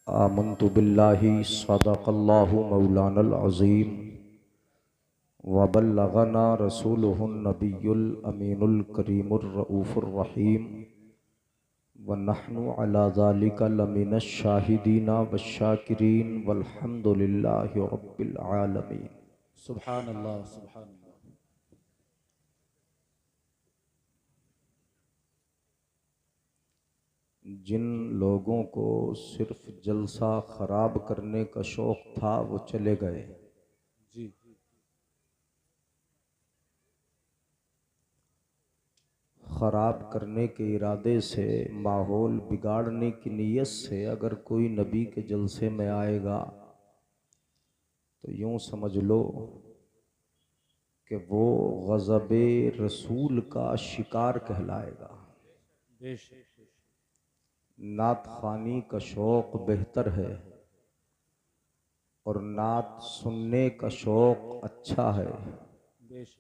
आमन्तु बिल्लाहि सदक़ल्लाहु मौलानल अज़ीम व बल्लगना रसूलुहुन नबियुल अमीनुल करीमुर रऊफ़ुर रहीम व नहनु अला ज़ालिका लमिनश शाहिदीना वश्शाकिरीन वल्हम्दुलिल्लाहि रब्बिल आलमीन। सुभान अल्लाह सुभान अल्लाह। जिन लोगों को सिर्फ जलसा ख़राब करने का शौक़ था वो चले गए। जी ख़राब करने के इरादे से, माहौल बिगाड़ने की नीयत से अगर कोई नबी के जलसे में आएगा तो यूँ समझ लो कि वो ग़ज़ब-ए रसूल का शिकार कहलाएगा। बेशक नात ख़ानी का शौक़ बेहतर है और नात सुनने का शौक़ अच्छा है, बेशक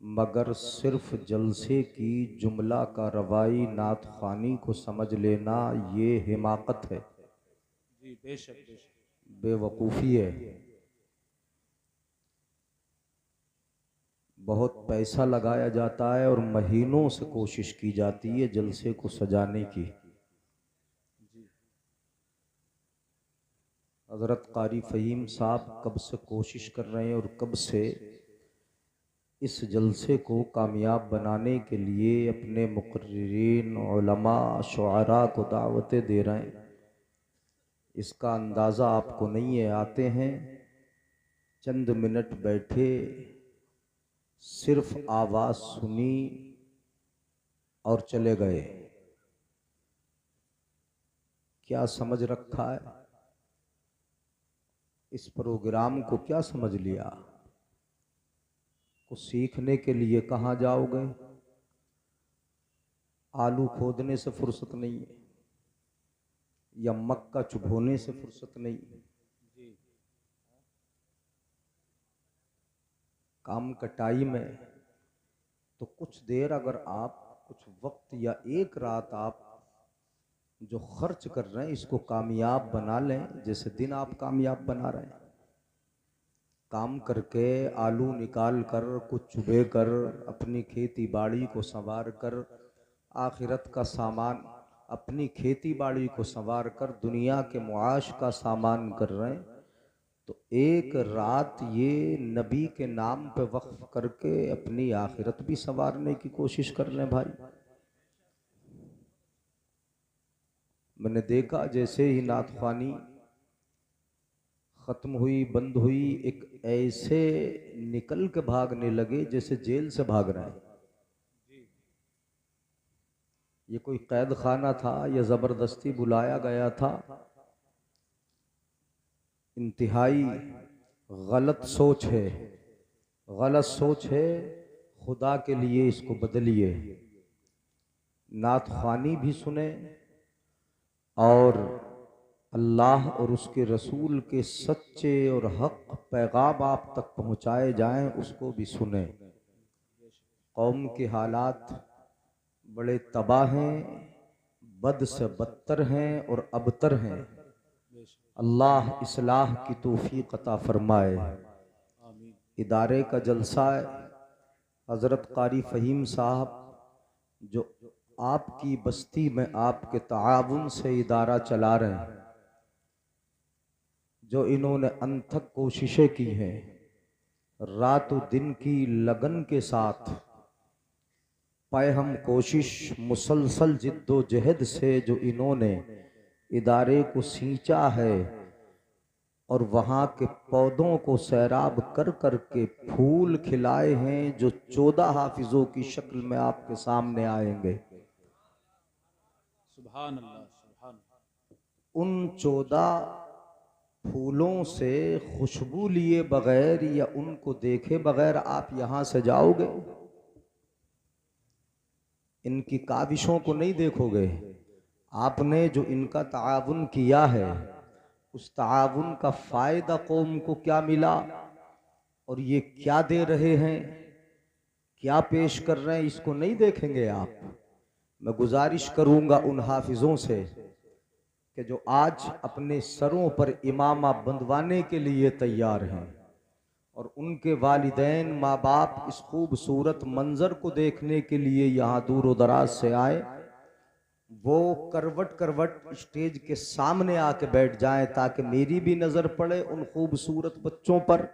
मगर सिर्फ जलसे की जुमला का रवाई नात ख़ानी को समझ लेना ये हिमाकत है, जी बेशक बेशक। बेवकूफ़ी है। बहुत पैसा लगाया जाता है और महीनों से कोशिश की जाती है जलसे को सजाने की। जी हज़रत क़ारी फ़हीम साहब कब से कोशिश कर रहे हैं और कब से इस जलसे को कामयाब बनाने के लिए अपने मुक़र्रिरीन, उलमा, शुअरा को दावतें दे रहे हैं। इसका अंदाज़ा आपको नहीं है। आते हैं, चंद मिनट बैठे, सिर्फ आवाज़ सुनी और चले गए। क्या समझ रखा है? इस प्रोग्राम को क्या समझ लिया? को सीखने के लिए कहाँ जाओगे? आलू खोदने से फुर्सत नहीं है या मक्का चुभोने से फुर्सत नहीं है। जी काम कटाई में तो कुछ देर अगर आप कुछ वक्त या एक रात आप जो खर्च कर रहे हैं इसको कामयाब बना लें, जैसे दिन आप कामयाब बना रहे हैं। काम करके आलू निकाल कर, कुछ चुभे कर, अपनी खेती बाड़ी को संवार कर, आखिरत का सामान, अपनी खेती बाड़ी को संवार कर दुनिया के मुआश का सामान कर रहे हैं, तो एक रात ये नबी के नाम पे वक्फ करके अपनी आखिरत भी संवारने की कोशिश कर लें भाई। मैंने देखा जैसे ही नात ख़्वानी ख़त्म हुई, बंद हुई, एक ऐसे निकल के भागने लगे जैसे जेल से भाग रहे हैं। ये कोई कैद खाना था या ज़बरदस्ती बुलाया गया था? इंतहाई गलत सोच है, गलत सोच है। खुदा के लिए इसको बदलिए। नात ख़्वानी भी सुने और अल्लाह और उसके रसूल के सच्चे और हक पैगाम आप तक पहुँचाए जाएं, उसको भी सुने। कौम के हालात बड़े तबाह हैं, बद से बदतर हैं और अबतर हैं। अल्लाह इस्लाह की तौफीक अता फरमाए। आमीन। इदारे का जलसा है, हज़रत क़ारी फ़हीम साहब जो आपकी बस्ती में आपके ताआवुन से इदारा चला रहे हैं, जो इन्होंने अनथक कोशिशें की हैं, रात दिन की लगन के साथ पैहम कोशिश, मुसलसल जिद्दोजहद से जो इन्होंने इदारे को सींचा है और वहाँ के पौधों को सैराब कर कर के फूल खिलाए हैं, जो 14 हाफिज़ों की शक्ल में आपके सामने आएंगे। सुभान अल्लाह सुभान अल्लाह। उन 14 फूलों से खुशबू लिए बगैर या उनको देखे बगैर आप यहाँ से जाओगे? इनकी काविशों को नहीं देखोगे। आपने जो इनका ताआवुन किया है, उस ताआवुन का फ़ायदा कौम को क्या मिला और ये क्या दे रहे हैं, क्या पेश कर रहे हैं, इसको नहीं देखेंगे आप। मैं गुजारिश करूँगा उन हाफिज़ों से कि जो आज अपने सरों पर इमामा बंधवाने के लिए तैयार हैं और उनके वालिदैन माँ बाप इस खूबसूरत मंजर को देखने के लिए यहाँ दूर दराज से आए, वो करवट करवट स्टेज के सामने आके बैठ जाएं ताकि मेरी भी नजर पड़े उन खूबसूरत बच्चों पर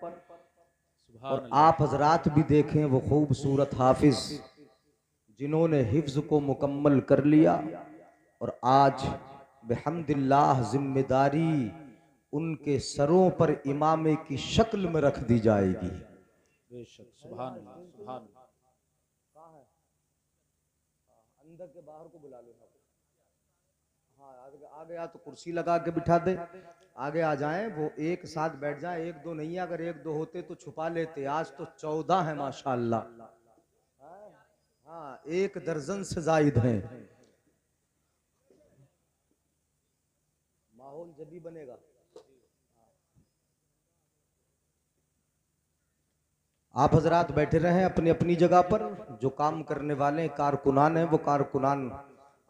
और आप हजरात भी देखें वो खूबसूरत हाफिज जिन्होंने हिफ्ज को मुकम्मल कर लिया और आज बिहम्दिल्लाह जिम्मेदारी उनके सरों पर इमामे की शक्ल में रख दी जाएगी। बेशक, सुभान अल्लाह, सुभान अल्लाह। कहाँ है? अंदर के बाहर को बुला लो। हाँ, आ गया तो कुर्सी लगा के बिठा दे, आगे आ जाएं, वो एक साथ बैठ जाएं। एक दो नहीं है, अगर एक दो होते तो छुपा लेते, आज तो 14 है माशाअल्लाह। हाँ, 1 दर्जन से जायद हैं। माहौल जब भी बनेगा। आप हजरात बैठे रहें अपनी अपनी जगह पर। जो काम करने वाले कारकुनान हैं वो कारकुनान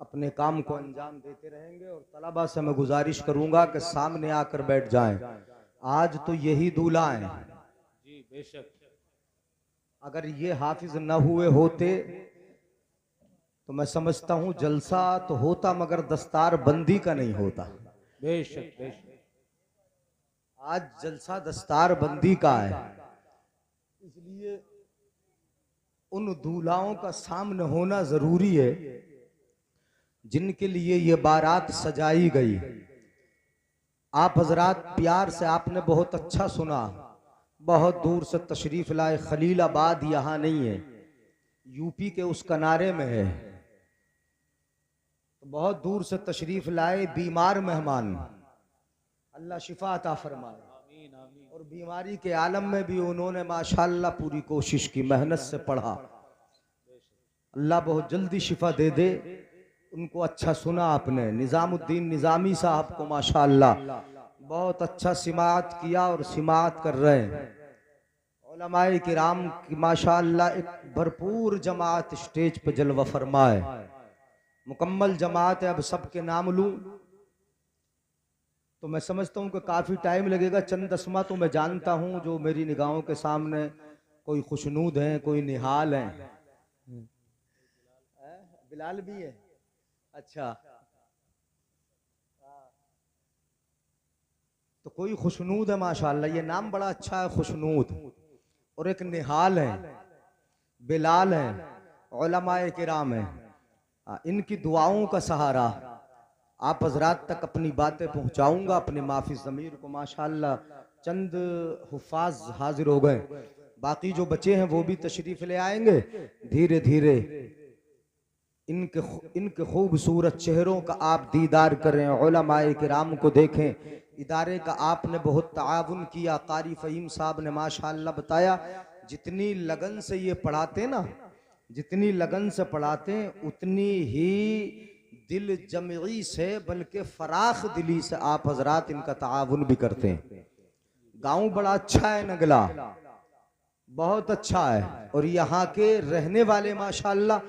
अपने काम को अंजाम देते रहेंगे और तलबा से मैं गुजारिश करूंगा कि सामने आकर बैठ जाएं। आज तो यही दूल्हा हैं। जी बेशक। अगर ये हाफिज न हुए होते तो मैं समझता हूं जलसा तो होता मगर दस्तार बंदी का नहीं होता। बेशक बेशक। आज जलसा दस्तार बंदी का है, इसलिए उन दूल्हाओं का सामने होना जरूरी है जिनके लिए ये बारात सजाई गई। आप हजरात प्यार से आपने बहुत अच्छा सुना, बहुत दूर से तशरीफ लाए। खलीलाबाद यहाँ नहीं है, यूपी के उस किनारे में है, तो बहुत दूर से तशरीफ लाए बीमार मेहमान। अल्लाह शिफा अता फरमाए। आमीन आमीन। और बीमारी के आलम में भी उन्होंने माशाअल्लाह पूरी कोशिश की, मेहनत से पढ़ा। अल्लाह बहुत जल्दी शिफा दे दे। उनको अच्छा सुना आपने, निजामुद्दीन निजामी साहब को माशाअल्लाह बहुत अच्छा सिमात किया और सिमात कर रहे हैं। उलमाए किराम की माशाअल्लाह एक भरपूर जमात स्टेज पे जलवा फरमाए, मुकम्मल जमात है। अब सबके नाम लूं तो मैं समझता हूं कि काफी टाइम लगेगा। चंद दस्मा तो मैं जानता हूं जो मेरी निगाहों के सामने, कोई खुशनूद हैं, कोई निहाल हैं, बिलाल भी है। अच्छा, तो कोई खुशनूद है माशाअल्लाह, ये नाम बड़ा अच्छा है खुशनूद। और एक निहाल है, बिलाल है, उलमाए किराम है। इनकी दुआओं का सहारा आप हजरात तक अपनी बातें पहुंचाऊंगा अपने माफी ज़मीर को। माशाअल्लाह चंद हुफ़ाज हाजिर हो गए, बाकी जो बचे हैं वो भी तशरीफ ले आएंगे धीरे धीरे। इनके खूबसूरत चेहरों का आप दीदार करें, उलमाए किराम को देखें। इदारे का आपने बहुत ताउन किया। कारी फ़हीम साहब ने माशाअल्लाह बताया जितनी लगन से ये पढ़ाते ना, जितनी लगन से पढ़ाते उतनी ही दिल जमई से, बल्कि फराख दिली से आप हजरात इनका ताउन भी करते हैं। गांव बड़ा अच्छा है, नगला बहुत अच्छा है, और यहाँ के रहने वाले माशाअल्लाह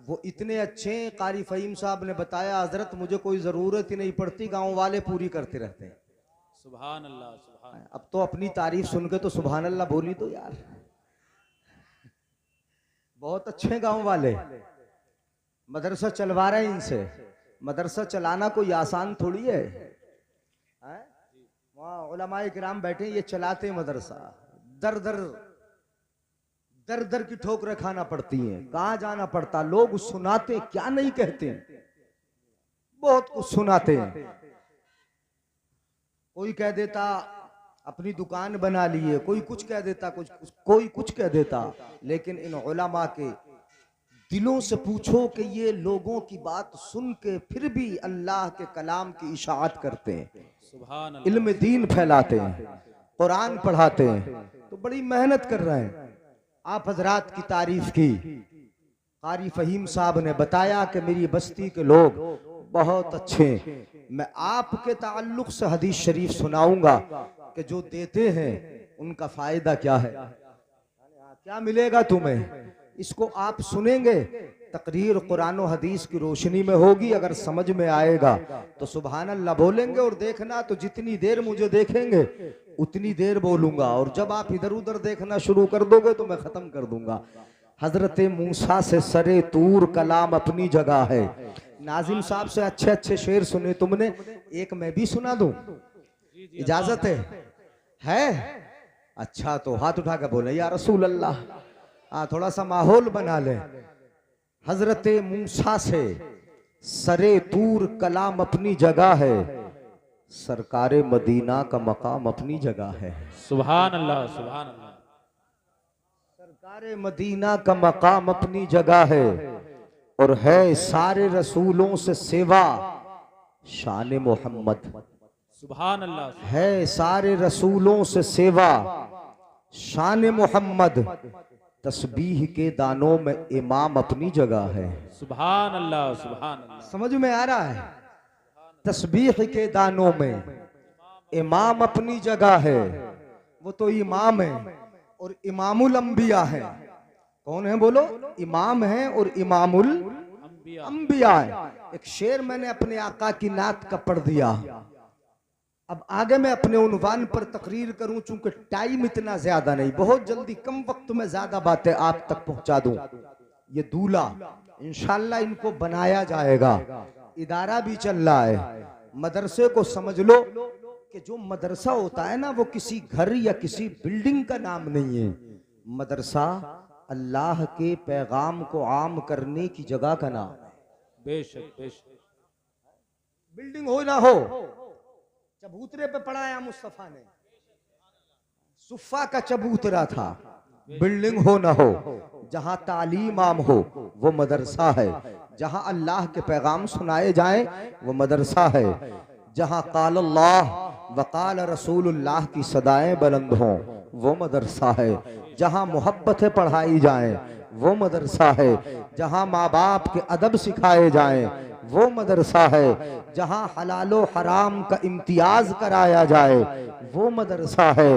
वो इतने अच्छे हैं। कारी फ़हीम साहब ने बताया हजरत मुझे कोई ज़रूरत ही नहीं पड़ती, गांव वाले पूरी करते रहते हैं। सुभान अल्लाह, सुभान। अब तो अपनी तारीफ सुन के तो सुभान अल्लाह बोली तो यार, बहुत अच्छे गांव वाले। मदरसा चलवा रहे हैं इनसे। मदरसा चलाना कोई आसान थोड़ी है। वहाँ उलमाए किराम बैठे, ये चलाते मदरसा। दर दर दर दर की ठोकरें खाना पड़ती हैं, कहाँ जाना पड़ता। लोग सुनाते क्या नहीं कहते, बहुत कुछ सुनाते हैं। कोई कह देता अपनी दुकान बना लिए, कोई कुछ कह देता, कोई कुछ कह देता। लेकिन इन उलमा के दिलों से पूछो कि ये लोगों की बात सुन के फिर भी अल्लाह के कलाम की इशाअत करते हैं, सुभान अल्लाह, इल्म दीन फैलाते हैं, कुरान पढ़ाते हैं, तो बड़ी मेहनत कर रहे हैं। आप हजरात की तारीफ की। कारी फ़हीम साहब ने बताया कि मेरी बस्ती के लोग बहुत अच्छे। मैं आपके ताल्लुक से हदीस शरीफ सुनाऊंगा कि जो देते हैं उनका फायदा क्या है, क्या मिलेगा तुम्हें। इसको आप सुनेंगे तकरीर कुरान और हदीस की रोशनी में होगी। अगर समझ में आएगा तो सुभान अल्लाह बोलेंगे, और देखना तो जितनी देर मुझे देखेंगे उतनी देर बोलूंगा, और जब आप इधर उधर देखना शुरू कर दोगे तो मैं खत्म कर दूंगा। हजरत मूसा से सरे तूर कलाम अपनी जगह है। नाजिम साहब से अच्छे अच्छे शेर सुने तुमने, एक मैं भी सुना दूं? इजाजत है? अच्छा तो हाथ उठा के बोले या रसूल अल्लाह। थोड़ा सा माहौल बना ले। हजरत मूसा से सरे तूर कलाम अपनी जगह है, सरकारे मदीना का मकाम अपनी जगह है। सुभान अल्लाह, सुभान अल्लाह। सरकारे मदीना का मकाम अपनी जगह है, और है सारे रसूलों से सेवा शान मोहम्मद। सुभान अल्लाह। है सारे रसूलों से सेवा शान मोहम्मद। तस्बीह के दानों में इमाम अपनी जगह है। सुभान अल्लाह, सुभान अल्लाह। समझ में आ रहा है? तस्बीह के दानों में इमाम अपनी जगह है। वो तो इमाम है और इमामुल अंबिया है। कौन है बोलो? इमाम है और इमामुल अंबिया है। एक शेर मैंने अपने आका की नात का पढ़ दिया। अब आगे मैं अपने उन्वान पर तकरीर करूं, चूंकि टाइम इतना ज्यादा नहीं, बहुत जल्दी कम वक्त में ज्यादा बातें आप तक पहुंचा दूं। ये दूल्हा इंशाल्लाह इनको बनाया जाएगा। इदारा भी चल रहा है। मदरसे को समझ लो कि जो मदरसा होता है ना, वो किसी घर या किसी बिल्डिंग का नाम नहीं है। मदरसा अल्लाह के पैगाम को आम करने की जगह का नाम है। बेशक, बेशक। बिल्डिंग हो ना हो, चबूतरे पे पढ़ाया मुस्तफा ने, सुफ़ा का चबूतरा था। बिल्डिंग हो ना हो, जहां तालीम आम हो वो मदरसा है। जहां अल्लाह के पैगाम सुनाए जाएं वो मदरसा है। जहां काल अल्लाह व काल रसूलुल्लाह की सदाएं बुलंद हों वो मदरसा है। जहां मोहब्बतें पढ़ाई जाएं वो मदरसा है। जहां माँ बाप के अदब सिखाए जाएं वो मदरसा है। जहां हलालो हराम का इम्तियाज कराया जाए वो मदरसा है।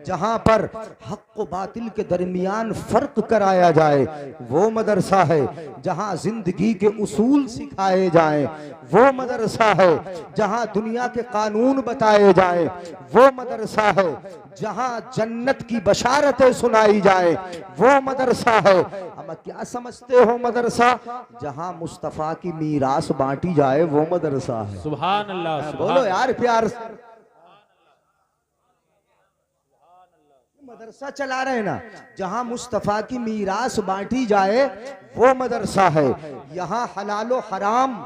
जहां पर हक व बातिल के दरमियान फर्क कराया जाए वो मदरसा है। जहां जिंदगी के उसूल सिखाए जाएं वो मदरसा है। जहां दुनिया के कानून बताए जाए वो मदरसा है। जहां जन्नत की बशारतें सुनाई जाए वो मदरसा है। हम क्या समझते हो मदरसा? जहां मुस्तफा की मीरास बांटी जाए वो मदरसा है। सुभान अल्लाह, बोलो यार प्यार। मदरसा चला रहे ना, जहां मुस्तफा की मीरास बांटी जाए वो मदरसा है। यहाँ हलालो हराम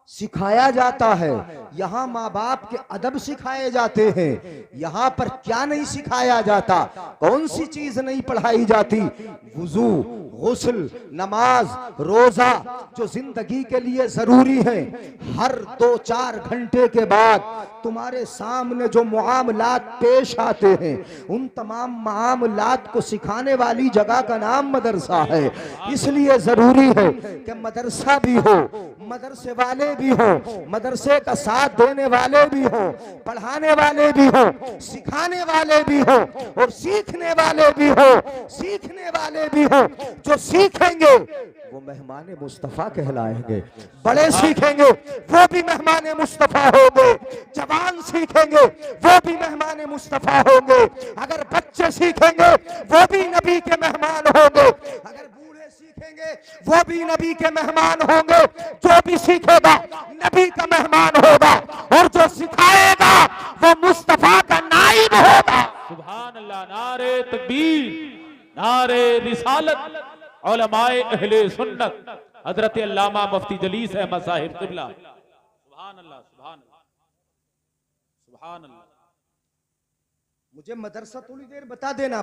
सिखाया जाता है। यहाँ माँ बाप के अदब सिखाए जाते हैं। यहाँ पर क्या नहीं सिखाया जाता? कौन सी चीज नहीं पढ़ाई जाती? वुजू, गुस्ल, नमाज, रोजा जो जिंदगी के लिए जरूरी है। हर 2-4 घंटे के बाद तुम्हारे सामने जो मुआमलात पेश आते हैं, उन तमाम मुआमलात को सिखाने वाली जगह का नाम मदरसा है। इसलिए जरूरी है कि मदरसा भी हो, मदरसे वाले भी हो, मदरसे का साथ देने वाले भी हो, पढ़ाने वाले भी हो, सिखाने वाले भी हो, और सीखने वाले भी हो। सीखने वाले भी हो। जो सीखेंगे वो मेहमान मुस्तफा कहलाएंगे। बड़े सीखेंगे वो भी मेहमान मुस्तफा होंगे। जवान सीखेंगे वो भी मेहमान मुस्तफा होंगे। अगर बच्चे सीखेंगे वो भी नबी के मेहमान होंगे। अगर बूढ़े सीखेंगे वो भी नबी के मेहमान होंगे। जो भी सीखेगा नबी का मेहमान होगा, और जो सिखाएगा वो मुस्तफा का नाइब होगा। सुभान अल्लाह। नारे तकबीर, नारे रिसालत, उलमाए अहले सुन्नत, हजरत अल्लामा मुफ्ती जलीस अहमद साहिब क़िबला। सुभान अल्लाह, सुभान अल्लाह, सुभान अल्लाह। मुझे मदरसा थोड़ी देर बता देना।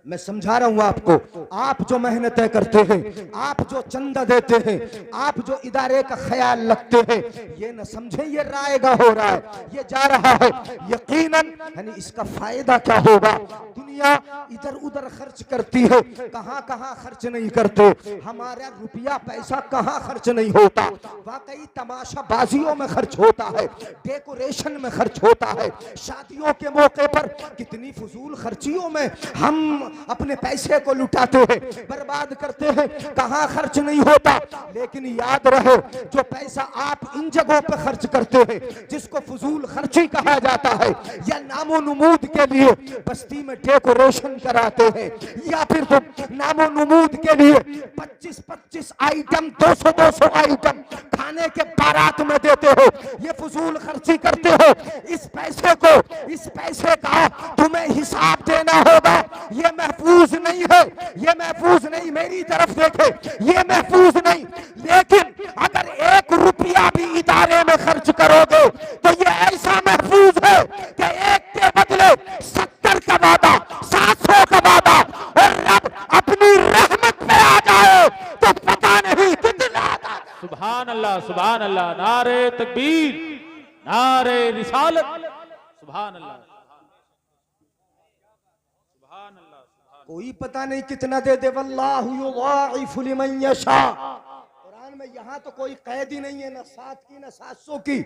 मैं समझा रहा हूं आपको। आप जो मेहनतें करते हैं, आप जो चंदा देते हैं, आप जो इदारे का ख्याल रखते हैं, ये न समझे ये रायगा हो रहा है, ये जा रहा है। यकीनन यानी इसका फायदा क्या होगा? दुनिया दुनिया इधर उधर खर्च करती है, कहाँ कहाँ खर्च नहीं करते। हमारा रुपया पैसा कहाँ खर्च नहीं होता, वाकई तमाशाबाजियों में खर्च होता है, डेकोरेशन में खर्च होता है, शादियों के मौके पर कितनी फजूल खर्चियों में हम अपने पैसे को लुटाते हैं, बर्बाद करते हैं, कहाँ खर्च नहीं होता। लेकिन याद रहे, जो पैसा आप इन जगहों पर खर्च करते हैं जिसको फजूल खर्ची कहा जाता है, या नामो नमूद के लिए बस्ती में डेकोरेशन कराते हैं, या फिर तुम नामो नमूद के लिए 25-25 आइटम 200-200 आइटम खाने के बारात में देते हो, ये फजूल खर्ची करते हो। इस पैसे का तुम्हें हिसाब देना होगा। ये महफूज नहीं है, ये महफूज नहीं, मेरी तरफ देखे, ये महफूज नहीं। लेकिन अगर 1 रुपया भी इदारे में खर्च करोगे तो ये ऐसा महफूज है कि 1 के बदले 70 का वादा, 700 का वादा, और रब अपनी रहमत पे आ जाए तो पता नहीं कितना आता। सुभान अल्लाह, सुभान अल्लाह, नारे तकबीर, नारे रिसालत, सुभान अल्लाह, सुभान अल्लाह। कोई पता नहीं कितना दे दे, वल्लाहु युदाइफु लिमन यशा। कुरान में यहाँ तो कोई कैद ही नहीं है, ना 7 की ना 700 की।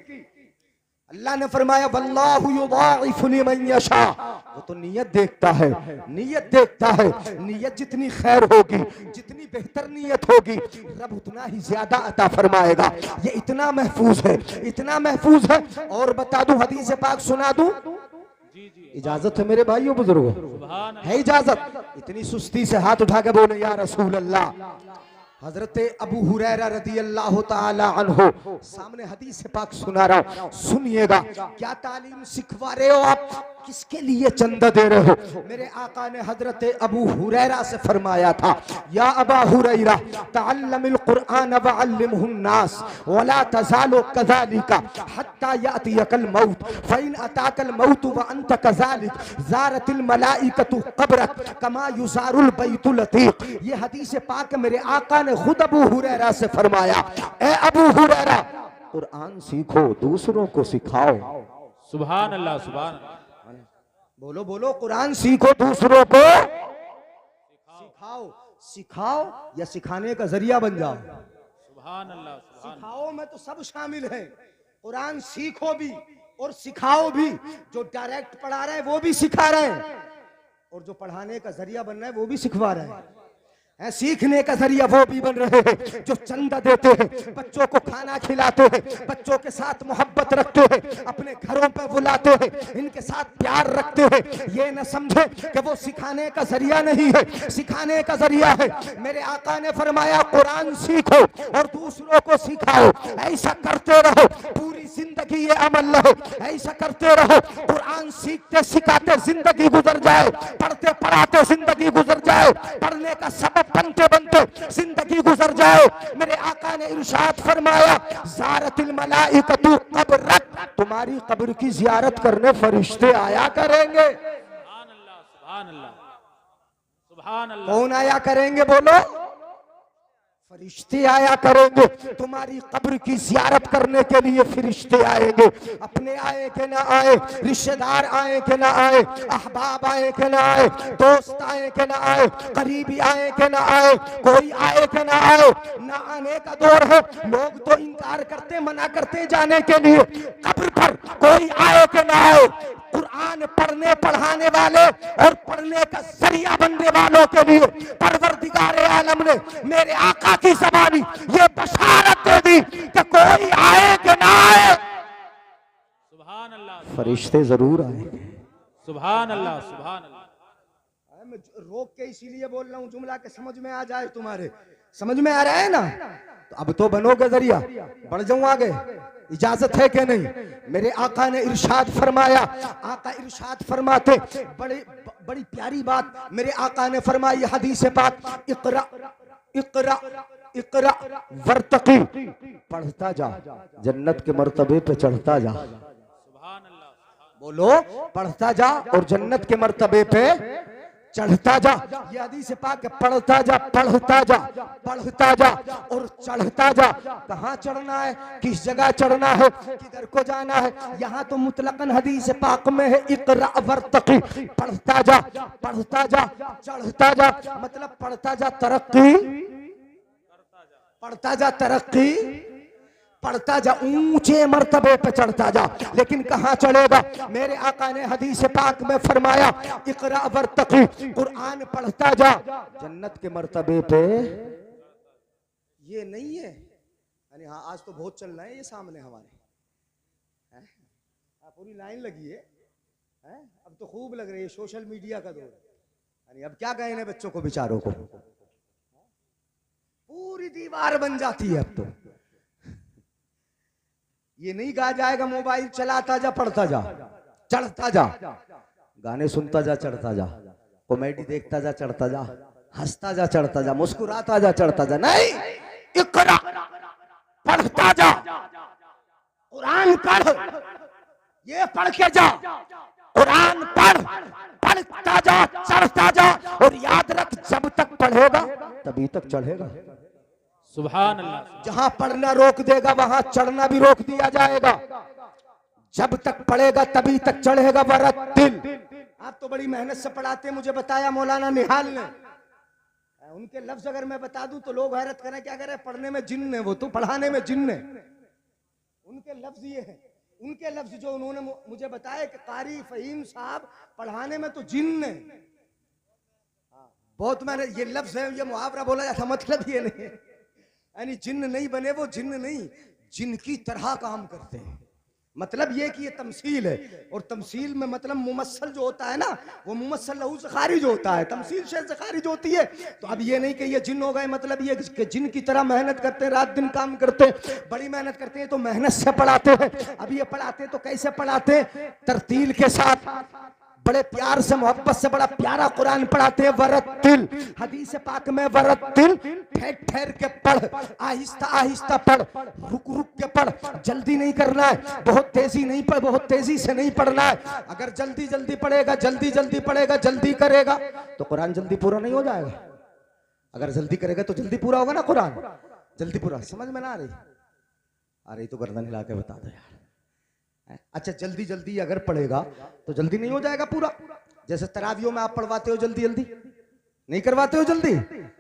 अल्लाह ने फरमाया वल्लाहु युदाइफु लिमन यशा। वो तो नियत देखता है, नियत देखता है। नियत जितनी खैर होगी, जितनी बेहतर नियत होगी, रब उतना ही ज्यादा अता फरमाएगा। ये इतना महफूज है, इतना महफूज है। और बता दूं, हदीस पाक सुना दूं? इजाजत है मेरे भाइयों बुजुर्गों, है इजाजत? इतनी सुस्ती से हाथ उठा के बोले या रसूल अल्लाह। हजरत अबू हुरैरा रदी अल्लाह ताला अन्हु सामने हदीस पाक सुना रहा हूं, सुनिएगा। क्या तालीम सिखवा रहे हो आप, किसके लिए चंदा दे रहे हो? मेरे आका ने हजरत अबू हुरैरा से फरमाया था, या अबा हुरैरा तअल्लमिल कुरआन वअल्लिमहु अन्नास वला तज़ालु कज़ालिका हत्ता यातियकल मौत फ़इन अताकल मौत व अंत कज़ालिक ज़ारतिल मलाइकतु क़ब्रक कमा युज़ारुल बैतुल अतीक। ये हदीस पाक मेरे आका ने खुद अबू हुरैरा से फरमाया, ए अबू हुरैरा, कुरआन सीखो, दूसरों को सिखाओ। सुभान अल्लाह, सुभान अल्लाह। बोलो बोलो, कुरान सीखो, दूसरों को सिखाओ। सिखाओ या सिखाने का जरिया बन जाओ। सुभान अल्लाह, सुभान। सिखाओ में तो सब शामिल है, कुरान सीखो भी और सिखाओ भी। जो डायरेक्ट पढ़ा रहे हैं वो भी सिखा रहे हैं, और जो पढ़ाने का जरिया बन रहा है वो भी सिखवा रहे हैं। सीखने का जरिया वो भी बन रहे हैं जो चंदा देते हैं, बच्चों को खाना खिलाते हैं, बच्चों के साथ मोहब्बत रखते हैं, अपने घरों पर बुलाते हैं, इनके साथ प्यार रखते हैं। ये न समझे कि वो सिखाने का जरिया नहीं है, सिखाने का जरिया है। मेरे आका ने फरमाया कुरान सीखो और दूसरों को सिखाओ। ऐसा करते रहो, पूरी जिंदगी ये अमल रहे, ऐसा करते रहो। कुरान सीखते सिखाते जिंदगी गुजर जाए, पढ़ते पढ़ाते जिंदगी गुजर जाए, पढ़ने का सबब बनते बनते जिंदगी गुजर जाए। मेरे आका ने इरशाद फरमाया, ज़ारतिल मलाइकतु क़ब्रक, तुम्हारी कब्र की जियारत करने फरिश्ते आया करेंगे। सुभान अल्लाह, सुभान अल्लाह, सुभान अल्लाह। कौन आया करेंगे बोलो? फरिश्ते आया करेंगे। तुम्हारी कब्र की जियारत करने के लिए फरिश्ते आएंगे। अपने आए के ना आए, रिश्तेदार आए के ना आए, अहबाब आए के ना आए, दोस्त आए के ना आए, करीबी आए के ना आए, कोई आए के ना आए, ना आने का दौर है। लोग तो इनकार करते, मना करते जाने के लिए। कब्र पर कोई आए के ना आए। कुरान पढ़ने पढ़ाने वाले और पढ़ने का जरिया बनने वालों के लिए परवरदिगार आलम ने मेरे आका की ज़बानी ये बशारत दे दी कि कोई आए कि ना आए, सुभान अल्लाह, फरिश्ते जरूर आएंगे। सुभान अल्लाह, सुभान अल्लाह। मैं रोक के इसीलिए बोल रहा हूँ, जुमला के समझ में आ जाए, तुम्हारे समझ में आ रहा है ना? तो अब तो बनोगे जरिया, बढ़ जाऊं आगे, इजाजत है कि नहीं? मेरे आका ने इरशाद फरमाया, आका इरशाद फरमाते, बड़ी प्यारी बात मेरे आका ने फरमाई हदीस पाक, इक़रा इक़रा इक़रा वर्तकी, पढ़ता जा, जन्नत के मर्तबे पे चढ़ता जा। सुभान अल्लाह, बोलो, पढ़ता जा और जन्नत के मर्तबे पे चढ़ता जा, ये हदीस पाक है, पढ़ता जा पढ़ता जा पढ़ता जा और चढ़ता जा। कहाँ चढ़ना है, किस जगह चढ़ना है, किधर को जाना है, यहाँ तो मुतलकन हदीस पाक में है इक़रा वर्तक़ी, पढ़ता जा चढ़ता जा, मतलब पढ़ता जा तरक्की, पढ़ता जा तरक्की, पढ़ता जा ऊंचे मर्तबे पे चढ़ता जा। लेकिन कहाँ चढ़ेगा, मेरे आका ने हदीस पाक में फरमाया इक़रा वर्तक़ी, कुरान पढ़ता जा जन्नत के मर्तबे पे। ये नहीं है यानी हाँ आज तो बहुत चल रहा है ये सामने हमारे है? पूरी लाइन लगी है, अब तो खूब लग रही है, सोशल मीडिया का दौर यानी अब क्या कहें बच्चों को बेचारों को, पूरी दीवार बन जाती है अब तो। ये नहीं कहा जाएगा मोबाइल चलाता जा पढ़ता जा चढ़ता जा, गाने सुनता जा चढ़ता जा, कॉमेडी देखता जा चढ़ता जा, हंसता जा चढ़ता जा, मुस्कुराता जा चढ़ता जा, नहीं, इक़रा पढ़ता जा, कुरान पढ़, ये पढ़ के जा, कुरान पढ़, पढ़ता जा चढ़ता जा, और याद रख जब तक पढ़ेगा तभी तक चढ़ेगा। सुभान अल्लाह। जहां पढ़ना रोक देगा वहां चढ़ना भी रोक दिया जाएगा। जब तक पढ़ेगा तभी तक चढ़ेगा। वरत्तिल, आप तो बड़ी मेहनत से पढ़ाते हैं, मुझे बताया मौलाना निहाल ने, उनके लफ्ज अगर मैं बता दूं तो लोग हैरत करें, क्या करें पढ़ने में जिन्न है, वो तो पढ़ाने में जिन्न है। उनके लफ्ज ये है, उनके लफ्ज जो उन्होंने मुझे बताया कि कारी फहीम साहब पढ़ाने में तो जिन्न है। बहुत मैंने ये लफ्ज है, ये मुहावरा बोला जाता, मतलब ये नहीं है यानी जिन्न नहीं बने, वो जिन्न नहीं जिनकी तरह काम करते हैं। मतलब ये कि ये तमसील है, और तमसील में मतलब मुमस्सल जो होता है ना, वो मुमस्सल लहू से खारिज होता है, तमसील शय से खारिज होती है। तो अब ये नहीं कि ये जिन्न हो गए, मतलब ये कि जिन की तरह मेहनत करते हैं, रात दिन काम करते हैं, बड़ी मेहनत करते हैं, तो मेहनत से पढ़ाते हैं। अब ये पढ़ाते तो कैसे पढ़ाते हैं, तरतील के साथ, बड़े प्यार से मोहब्बत से बड़ा प्यारा कुरान पढ़ाते हैं। वरत्तिल, हदीस पाक में वरत्तिल, ठहर ठहर के पढ़, आहिस्ता आहिस्ता पढ़, रुक रुक के पढ़, जल्दी नहीं करना है, बहुत तेजी नहीं पढ़, बहुत तेजी से नहीं पढ़ना है। अगर जल्दी जल्दी पढ़ेगा, जल्दी जल्दी पढ़ेगा, जल्दी करेगा तो कुरान जल्दी पूरा नहीं हो जाएगा। अगर जल्दी करेगा तो जल्दी पूरा होगा ना कुरान, जल्दी पूरा। समझ में ना आ रही तो गर्दन हिला के बता दो यार। अच्छा जल्दी जल्दी अगर पढ़ेगा तो जल्दी नहीं हो जाएगा पूरा। जैसे तरावियों में आप पढ़वाते हो जल्दी जल्दी, नहीं करवाते हो जल्दी,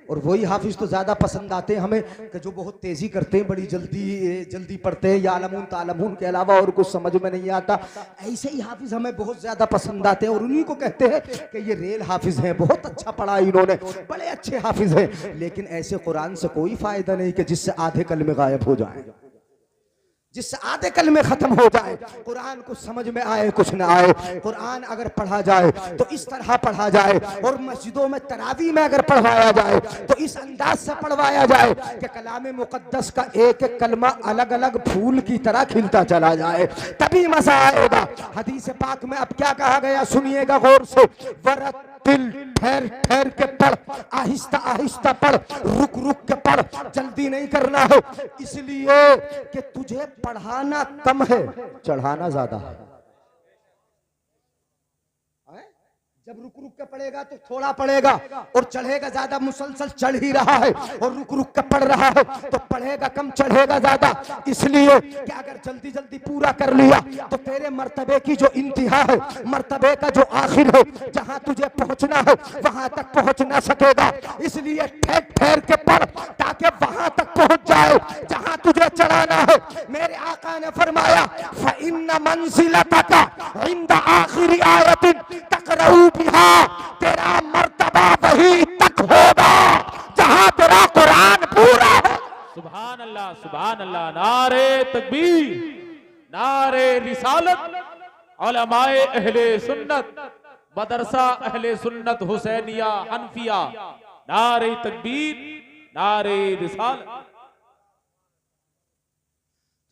और वही हाफिज तो ज्यादा पसंद आते हैं हमें कि जो बहुत तेजी करते हैं, बड़ी जल्दी जल्दी पढ़ते हैं, या आलमून तालमून के अलावा और कुछ समझ में नहीं आता। ऐसे ही हाफिज हमें बहुत ज्यादा पसंद आते हैं, और उन्हीं को कहते हैं कि ये रेल हाफिज हैं, बहुत अच्छा पढ़ा इन्होंने, बड़े अच्छे हाफिज हैं। लेकिन ऐसे कुरान से कोई फायदा नहीं कि जिससे आधे कलमे गायब हो जाए, जिससे आधे कलमे खत्म हो जाए, कुरान कुछ समझ में आए कुछ ना आए। कुरान अगर पढ़ा जाए तो इस तरह पढ़ा जाए, और मस्जिदों में तरावी में अगर पढ़वाया जाए तो इस अंदाज से पढ़वाया जाए कि कलामे मुकद्दस का एक एक कलमा अलग अलग फूल की तरह खिलता चला जाए, तभी मजा आएगा। हदीस पाक में अब क्या कहा गया सुनिएगा गौर से, वरत्तिल, ठहर ठहर के पढ़, आहिस्ता आहिस्ता पढ़, रुक रुक के पढ़, जल्दी नहीं करना है, इसलिए कि तुझे पढ़ाना कम है, चढ़ाना ज्यादा है। जब रुक रुक के पढ़ेगा तो थोड़ा पढ़ेगा, और चढ़ेगा ज्यादा, मुसलसल चढ़ ही रहा है और रुक रुक के पढ़ रहा है तो पढ़ेगा कम चढ़ेगा ज्यादा। इसलिए कि अगर जल्दी जल्दी पूरा कर लिया तो तेरे मर्तबे की जो इंतहा है, मर्तबे का जो आखिर है, जहां तुझे पहुंचना है वहां तक पहुंच ना सकेगा। इसलिए ठहर ठहर के पढ़ ताकि वहां तक पहुंच जाए जहां तुझे चढ़ाना है। मेरे आका ने फरमाया, फइन्न मंजिलतका इंद आखिरी आयतिन तक़रऊ बिहा, तेरा मर्तबा वही तक होगा जहां तेरा कुरान पूरा हो। सुभान अल्लाह, सुभान अल्लाह। नारे तकबीर, नारे रिसालत, उलमाए अहले सुन्नत, मदरसा अहले सुन्नत हुसैनिया हनफिया, नारे तकबीर, नारे रिसालत।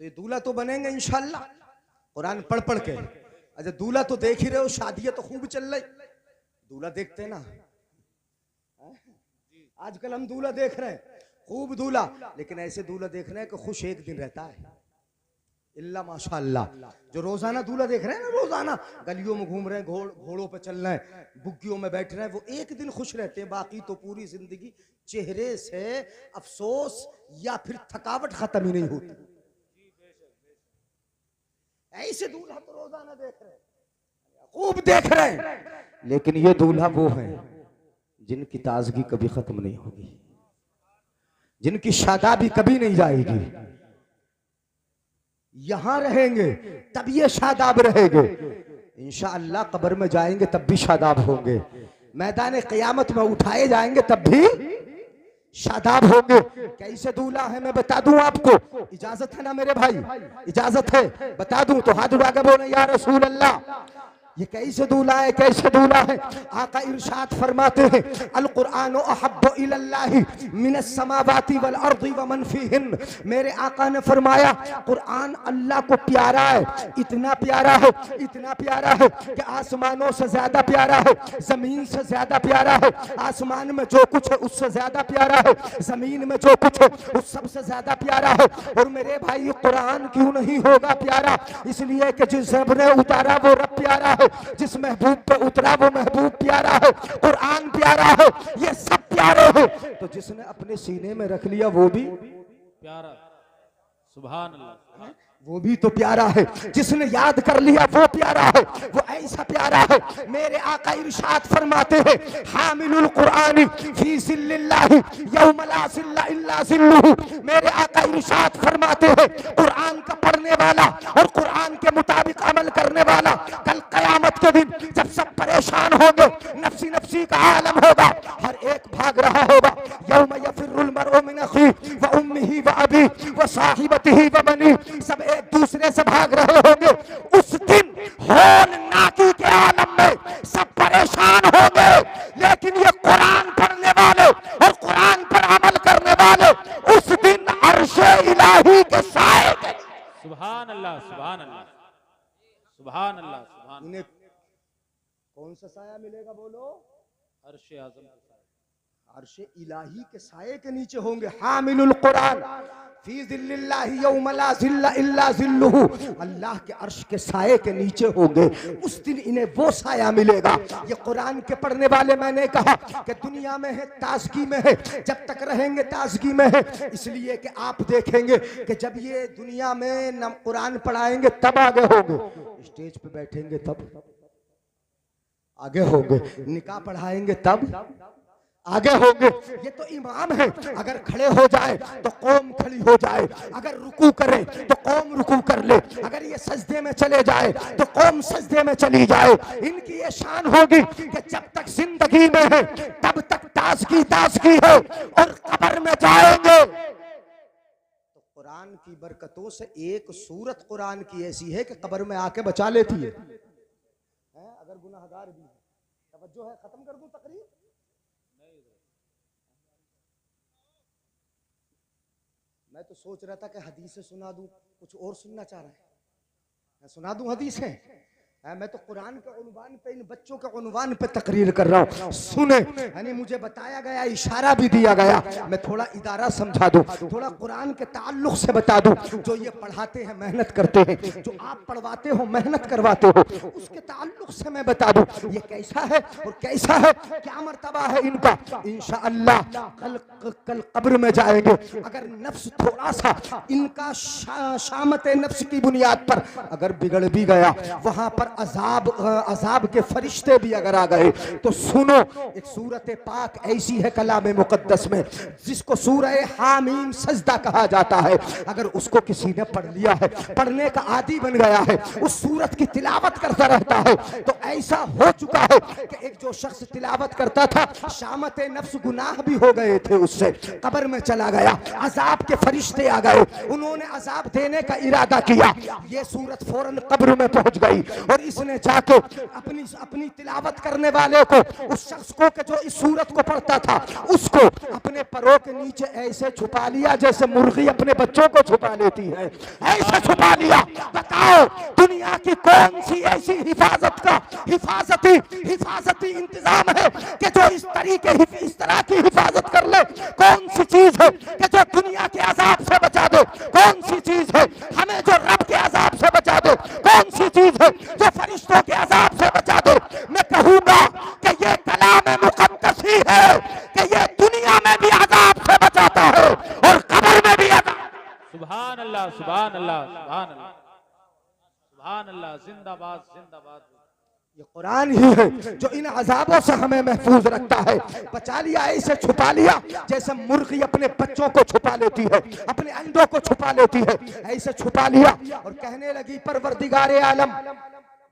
तो ये दूल्हा तो बनेंगे इंशाल्लाह कुरान पढ़ पढ़ के। अच्छा दूल्हा तो देख ही रहे हो, शादियां तो खूब चल रही, दूल्हा देखते हैं ना आजकल हम दूल्हा देख रहे हैं, खूब दूल्हा, लेकिन ऐसे दूल्हा देख रहे हैं कि खुश एक दिन रहता है, इल्ला माशाअल्लाह। जो रोजाना दूल्हा देख रहे हैं ना, रोजाना गलियों में घूम रहे हैं, घोड़ों पे चल रहे हैं, बुग्गियों में बैठ रहे हैं, वो एक दिन खुश रहते हैं, बाकी तो पूरी जिंदगी चेहरे से अफसोस या फिर थकावट खत्म ही नहीं होती। ऐसे दूल्हा तो रोजाना देख रहे हैं, खूब देख रहे हैं, लेकिन ये दूल्हा वो है जिनकी ताजगी कभी खत्म नहीं होगी, जिनकी शादाबी कभी नहीं जाएगी। यहां रहेंगे तब ये शादाब रहेंगे, इंशाअल्लाह कब्र में जाएंगे तब भी शादाब होंगे, मैदान क़यामत में उठाए जाएंगे तब भी शादाब होंगे। कैसे दूल्हा है मैं बता दूं आपको, इजाजत है ना मेरे भाई, इजाजत है बता दूं तो हाथ उठा के बोले या रसूल अल्लाह। ये कैसे दूल्हा है, कैसे दूल्हा है। आका इरशाद फरमाते हैं अल कुरान अहब्बु इलल्लाहि मिनस समावाति वल अर्दि व मन फीहिन। मेरे आका ने फरमाया कुरान अल्लाह को प्यारा है, इतना प्यारा है, इतना प्यारा है कि आसमानों से ज्यादा प्यारा है, जमीन से ज्यादा प्यारा है। आसमान में जो कुछ है उससे ज्यादा प्यारा है, जमीन में जो कुछ है उस सबसे ज्यादा प्यारा है। और मेरे भाई कुरान क्यों नहीं होगा प्यारा, इसलिए कि जिस रब ने उतारा वो रब प्यारा है, जिस महबूब पे उतरा वो महबूब प्यारा है, कुरान प्यारा है, ये सब प्यारे हैं। तो जिसने अपने सीने में रख लिया वो भी प्यारा, सुभान अल्लाह, वो भी तो प्यारा है। जिसने याद कर लिया वो प्यारा है, वो ऐसा प्यारा है। मेरे आका इरशाद फरमाते हैं हामिलुल कुरानी फी जिल्लिल्लाहि यौम ला जिल्ला इल्ला जिल्लुहु। मेरे आका इरशाद फरमाते हैं कुरान का पढ़ने वाला और कुरान के मुताबिक अमल करने वाला कल कयामत के दिन जब सब परेशान होंगे, नफ्सी नफ्सी का आलम होगा, हर एक भाग रहा होगा। यौम यफिरुल मरउ मिन अखीहि व उम्मिही व अबीहि व साहिबतिही व बनीहि। सब एक दूसरे से भाग रहे होंगे। उस दिन होलनाकी के आलम में सब परेशान होंगे, लेकिन ये कुरान पढ़ने वाले और कुरान पर अमल करने वाले उस दिन अर्शे इलाही के साए के, सुभान अल्लाह, सुभान अल्लाह, सुभान अल्लाह, सुभान। इन्हें कौन सा साया मिलेगा बोलो? अर्शे आज़म, अर्शे इलाही के साये के नीचे होंगे। हामिलुल कुरान फी जिल्लिल्लाहि यौम ला जिल्ला इल्ला जिल्लुहु। अल्लाह के अर्श के साये के नीचे होंगे। उस दिन इन्हें वो साया मिलेगा। ये कुरान के पढ़ने वाले, मैंने कहा कि दुनिया में है, ताजगी में है, जब तक रहेंगे ताजगी में है। इसलिए कि आप देखेंगे कि जब ये दुनिया में न कुरान पढ़ाएंगे तब आगे होंगे, स्टेज पे बैठेंगे तब आगे होंगे, निकाह पढ़ाएंगे तब आगे होंगे। ये तो इमाम है, अगर खड़े हो जाए तो कौम खड़ी हो जाए, अगर रुकू करे तो कौम रुकू कर ले, अगर ये सजदे में चले जाए तो कौम सजदे में चली जाए। इनकी ये शान होगी कि जब तक जिंदगी में है तब तक ताजगी ताजगी है, और कब्र में जाएंगे तो कुरान की बरकतों से एक सूरत कुरान की ऐसी है कि कब्र में आके बचा लेती है। अगर गुनाहगार भी है, तवज्जो है, खत्म कर दूं तकरीर। मैं तो सोच रहा था कि हदीसें सुना दूं, कुछ और सुनना चाह रहा है, मैं सुना दूं हदीसें। मैं तो कुरान के उन्वान पे, इन बच्चों के उन्वान पे तकरीर कर रहा हूँ, सुने। यानी मुझे बताया गया, इशारा भी दिया गया, मैं थोड़ा इदारा समझा दूं, थोड़ा कुरान के ताल्लुक से बता दूं। जो ये पढ़ाते हैं मेहनत करते हैं, जो आप पढ़वाते हो मेहनत करवाते हो, उसके ताल्लुक से मैं बता दूं ये कैसा है और कैसा है, क्या मर्तबा है इनका। इंशाअल्लाह कल कब्र में जाएंगे, अगर नफ्स थोड़ा सा इनका शामत नफ्स की बुनियाद पर अगर बिगड़ भी गया, वहां पर अजाब के फरिश्ते भी अगर आ गए तो सुनो, एक सूरत पाक ऐसी है कलाम मुकद्दस में जिसको सूरह हामीम सजदा कहा जाता है। अगर उसको किसी ने पढ़ लिया है, पढ़ने का आदी बन गया है, उस सूरत की तिलावत करता रहता है, तो ऐसा हो चुका है कि एक जो शख्स तिलावत करता था, शामत नफ्स गुनाह भी हो गए थे उससे, कब्र में चला गया, अजाब के फरिश्ते आ गए, उन्होंने अजाब देने का इरादा किया, ये सूरत फौरन कब्र में पहुंच गई। और और इसने जाके अपनी अपनी तिलावत करने वाले को, उस शख्स को कि जो इस सूरत को पढ़ता था, उसको अपने पैरों के नीचे ऐसे छुपा लिया जैसे मुर्गी अपने बच्चों को छुपा लेती है, ऐसे छुपा लिया। बताओ दुनिया की कौन सी ऐसी हिफाजती इंतजाम है कि जो इस तरह की हिफाजत कर ले? कौन सी चीज है कि जो दुनिया के अजाब से बचा दे? कौन सी चीज है हमें जो रब के अजाब से बचा दे? कौन सी चीज है जो फरिश्तों के अजाब से बचा दे? मैं कहूंगा कि ये कलाम मुक़द्दस ही है कि ये दुनिया में भी अजाब से बचाता है और कब्र में भी अजाब। सुभान अल्लाह, सुभान अल्लाह, सुभान अल्लाह, सुभान अल्लाह, जिंदाबाद जिंदाबाद। ये कुरान ही है जो इन अजाबों से हमें महफूज रखता है। बचा लिया, ऐसे छुपा लिया जैसे मुर्गी अपने बच्चों को छुपा लेती है, अपने अंडों को छुपा लेती है, ऐसे छुपा लिया। और कहने लगी परवरदिगारे आलम,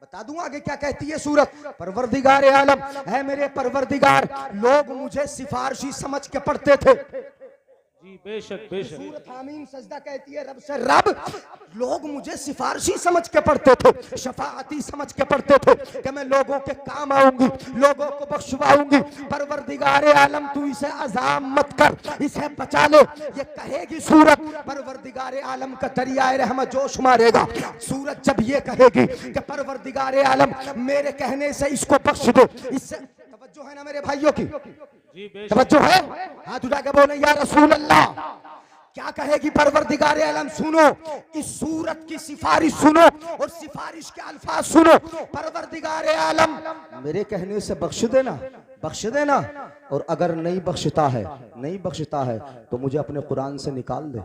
बता दूं आगे क्या कहती है सूरत? परवरदिगारे आलम, है मेरे परवरदिगार, लोग मुझे सिफारशी समझ के पढ़ते थे। जी बेशक बेशक। सूरत हामीम सजदा कहती है रब से, रब लोग मुझे सिफारशी समझ के पढ़ते थे, शफाअती समझ के पढ़ते थे कि मैं लोगों के काम आऊंगी, लोगों को बख्शवाऊंगी। परवरदिगारे आलम तू इसे अजाब मत कर, इसे बचा ले। ये कहेगी सूरत, परवरदिगारे आलम का दरियाए रहमत जोश मारेगा। सूरत जब ये कहेगी कि परवरदिगारे आलम मेरे कहने से इसको बख्श दे, इससे तवज्जो है ना मेरे भाइयों की? तवज्जो है? हाथ उठा के बोले या रसूल अल्लाह। क्या कहेगी परवरदिगारे आलम? सुनो इस सूरत की सिफारिश सुनो और सिफारिश के अल्फाज सुनो। परवरदिगारे आलम मेरे कहने से बख्श देना, बख्श देना, और अगर नहीं बख्शता है तो मुझे अपने कुरान से निकाल दे।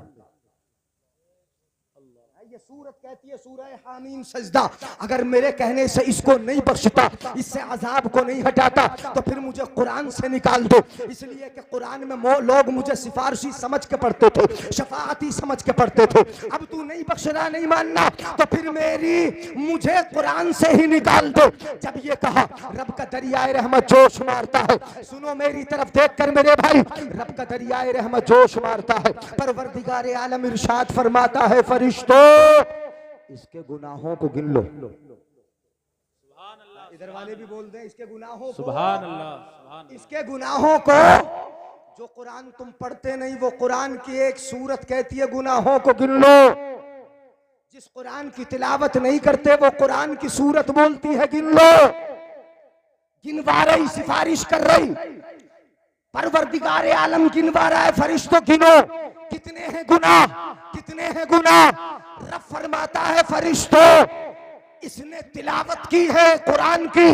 ये सूरत कहती है सूरह हामीम सजदा, अगर मेरे कहने से इसको नहीं बख्शता, इससे अजाब को नहीं हटाता, तो फिर मुझे कुरान से निकाल दो। इसलिए कि कुरान में लोग मुझे सिफारशी समझ के पढ़ते थे, शफाअती समझ के पढ़ते थे। अब तू नहीं बख्शना, नहीं मानना, तो फिर मुझे कुरान से ही निकाल दो। जब ये कहा रब का दरियाए रहमत जोश मारता है। सुनो मेरी तरफ देख कर मेरे भाई, रब का दरियाए रहमत जोश मारता है। परवरदिगारे आलम इरशाद फरमाता है, फरिश्तों इसके गुनाहों को गिन लो। इधर वाले भी बोल दे इसके गुनाहों को, सुभान अल्लाह, इसके गुनाहों को। जो कुरान तुम पढ़ते नहीं, वो कुरान की एक सूरत कहती है गुनाहों को गिन लो। जिस कुरान की तिलावत नहीं करते, वो कुरान की सूरत बोलती है गिन लो। गिनवा रही, सिफारिश कर रही। परवरदिगारे आलम गिनवा रहा है, फरिश्तों गिनो कितने हैं गुनाह, कितने हैं गुनाह। रब फरमाता है फरिश्तों इसने तिलावत की है कुरान की,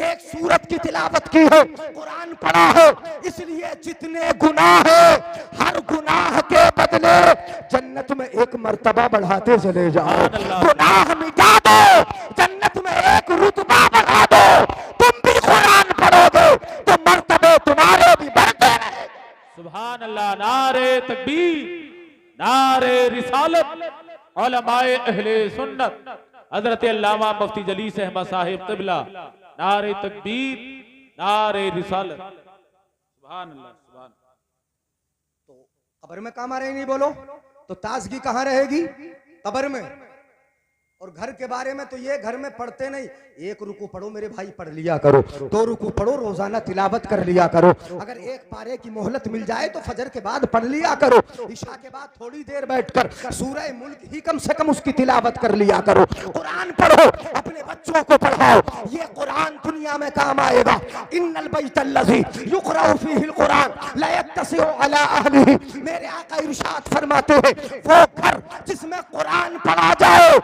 एक सूरत की तिलावत की है, कुरान पढ़ा है, इसलिए जितने गुनाह है हर गुनाह के बदले जन्नत में एक मर्तबा बढ़ाते चले जाओ। गुनाह मिटा दो, जन्नत में एक रुतबा बढ़ा दो। तुम भी कुरान पढ़ोगे तो मर्तबे तुम्हारे भी बढ़ते रहे। सुभान अल्लाह, नारे तकबीर, नारे रिसालत, उलमाए अहले सुन्नत हजरत अल्लामा मुफ्ती जलीस अहमद साहिब क़िबला, नारे तकबीर, नारे रिसालत। सुभान अल्लाह, सुभान। तो कब्र में काम आ रही नहीं बोलो तो ताजगी कहाँ रहेगी? कब्र में। और घर के बारे में तो ये घर में पढ़ते नहीं। एक रुकू पढ़ो मेरे भाई, पढ़ लिया करो, 2 रुकू पढ़ो, रोजाना तिलावत कर लिया करो। अगर एक पारे की मोहलत मिल जाए तो फजर के बाद पढ़ लिया करो, इशा के बाद थोड़ी देर बैठकर सूरह मुल्क ही कम से कम उसकी तिलावत कर लिया करो। कुरान पढ़ो, अपने बच्चों को पढ़ाओ, ये कुरान दुनिया में काम आएगा। इन्नल बैतल्लज़ी युक़रअ फ़ीहिल कुरान ला यत्तसिउ अला अहलिही, मेरे आका इरशाद फरमाते हैं वो घर जिसमें कुरान पढ़ा जाए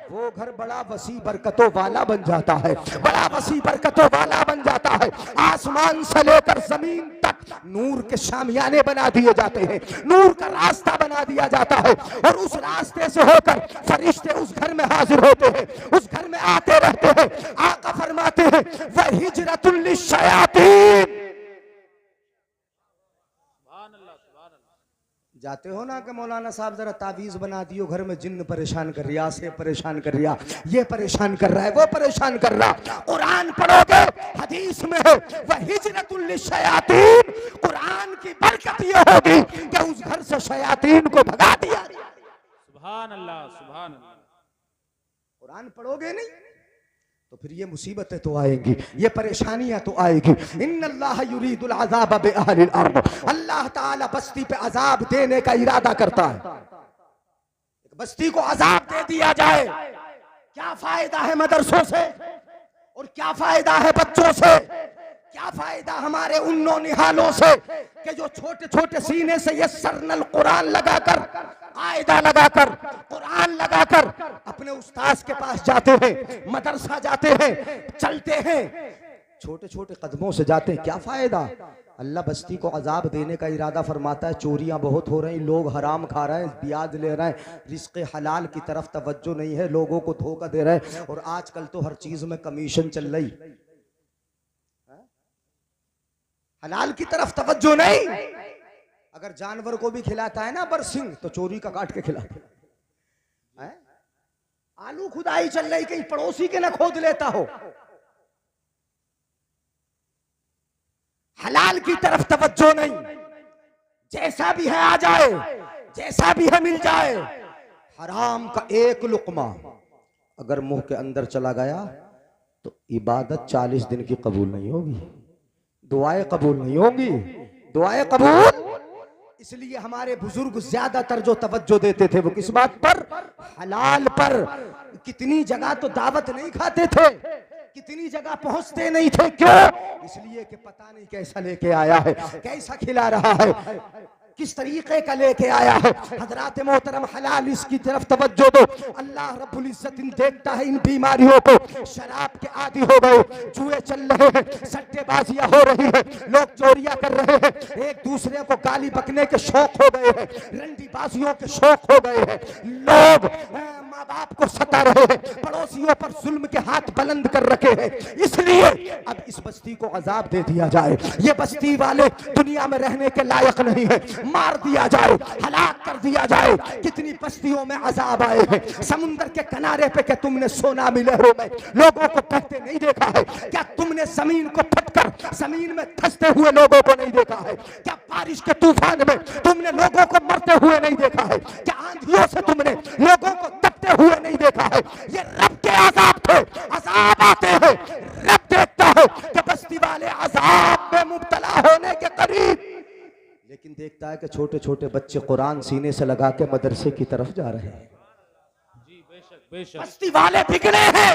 वो घर बड़ा वसी बरकतों वाला बन जाता है, बड़ा वसी बरकतों वाला बन जाता है। आसमान से लेकर जमीन तक नूर के शामियाने बना दिए जाते हैं, नूर का रास्ता बना दिया जाता है, और उस रास्ते से होकर फरिश्ते उस घर में हाजिर होते हैं, उस घर में आते रहते हैं। आका फरमाते हैं वह हिजरतुल लिश्शयातीन। जाते हो ना कि मौलाना साहब जरा तावीज बना दियो, घर में जिन्न परेशान कर रिया, से परेशान कर रिया, ये परेशान कर रहा है, वो परेशान कर रहा। कुरान पढ़ोगे, हदीस में है वह हिजरतुल लिश्शयातीन, कुरान की बरकत ये होगी कि उस घर से शयातीन को भगा दिया। सुभान अल्लाह, सुभान अल्लाह। कुरान पढ़ोगे नहीं तो फिर ये मुसीबतें तो आएंगी, ये परेशानियां तो आएगी। इन्नल्लाह युरीदुल अज़ाब बिअहलिल अर्द, अल्लाह ताला बस्ती पे अजाब देने का इरादा करता है। एक बस्ती को अजाब दे दिया जाए, क्या फायदा है मदरसों से और क्या फायदा है बच्चों से, क्या फायदा हमारे उन नौनिहालों से कि जो छोटे छोटे सीने से ये सरनल कुरान लगाकर, कायदा लगाकर, कुरान लगाकर अपने उस्ताद के पास जाते हैं, मदरसा जाते हैं, चलते हैं, छोटे छोटे कदमों से जाते हैं, क्या फायदा। अल्लाह बस्ती को अजाब देने का इरादा फरमाता है। चोरियां बहुत हो रही, लोग हराम खा रहे हैं, ब्याज ले रहे हैं, रिस्क हलाल की तरफ तवज्जो नहीं है, लोगों को धोखा दे रहे हैं। और आजकल तो हर चीज में कमीशन चल रही, हलाल की तरफ तवज्जो नहीं। अगर जानवर को भी खिलाता है ना बरसिंग, तो चोरी का काट के खिलाता है। आलू खुदाई चल रही, कहीं पड़ोसी के ना खोद लेता हो। हलाल की तरफ तवज्जो नहीं, जैसा भी है आ जाए, जैसा भी है मिल जाए। हराम का एक लुकमा अगर मुंह के अंदर चला गया तो इबादत 40 दिन की कबूल नहीं होगी, दुआएं कबूल नहीं होंगी, दुआएं कबूल। इसलिए हमारे बुजुर्ग ज्यादातर जो तवज्जो देते थे वो किस बात पर, हलाल पर। कितनी जगह तो दावत नहीं खाते थे, कितनी जगह पहुंचते नहीं थे, क्यों? इसलिए कि पता नहीं कैसा लेके आया है, कैसा खिला रहा है, किस तरीके का लेके आया है। हजरात मोहतरम, हलाल इसकी तरफ तवज्जो दो। अल्लाह रब्बुल इज्जत इन देखता है इन बीमारियों को। शराब के आदी हो गए, जुए चल रहे हैं, सट्टेबाजियां हो रही है, लोग चोरियां कर रहे हैं, एक दूसरे को गाली बकने के शौक हो गए हैं, रंडीबाजियों के शौक हो गए हैं, लोग माँ बाप को सता रहे हैं, पड़ोसियों पर जुल्म के हाथ बुलंद कर रखे हैं। इसलिए अब इस बस्ती को अजाब दे दिया जाए, ये बस्ती वाले दुनिया में रहने के लायक नहीं है, मार दिया जाए, हलाक कर दिया जाए। कितनी बस्तियों में अजाब आए हैं, समुद्र के किनारे पे क्या तुमने सोना लहरों में लोगों को कहते नहीं देखा है? क्या तुमने जमीन को फटकर जमीन में धंसते हुए लोगों को नहीं देखा है? क्या बारिश के तूफान में तुमने लोगों को मरते हुए नहीं देखा है? क्या आंधियों से तुमने लोगों को दबते हुए नहीं देखा है? ये रब के अजाब थे, अजाब आते हैं, रब देखता है कि बस्ती वाले अजाब में मुब्तला होने के करीब, लेकिन देखता है कि छोटे छोटे बच्चे कुरान सीने से लगा के मदरसे की तरफ जा रहे हैं। जी बेशक बेशक। बस्ती वाले बिगड़े हैं,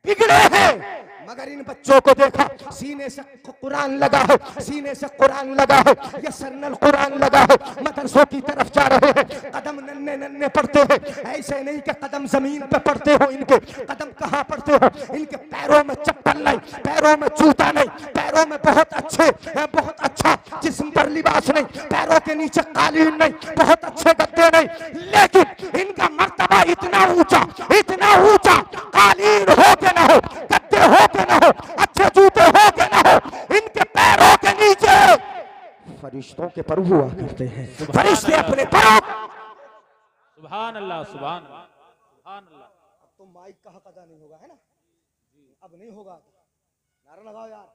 बिगड़े हैं। मगर इन बच्चों को देखा, सीने से कुरान लगा है, सीने से कुरान लगा है, ये सरनल कुरान लगा है, मदरसों की तरफ जा रहे हैं, कदम नन्हे नन्हे पड़ते हैं। ऐसे नहीं कि कदम जमीन पे पड़ते हो, इनके कदम कहाँ पड़ते हो? इनके पैरों में चप्पल नहीं, पैरों में जूता नहीं, पैरों में बहुत अच्छे, बहुत अच्छा जिस्म पर लिबास नहीं, पैरों के नीचे कालीन नहीं, बहुत अच्छे गद्दे नहीं, लेकिन इनका मर्तबा इतना ऊंचा, इतना ऊंचा, कालीन हो के ना हो, गद्दे हो के ना हो, अच्छे जूते हो के ना हो, इनके पैरों के नीचे फरिश्तों के पर हुआ करते हैं, फरिश्ते अपने पैरों। सुभान अल्लाह, सुभान अल्लाह, सुभान अल्लाह। अब तो माइक का हक अदा नहीं होगा, है ना? अब नहीं होगा, नारा लगाओ यार।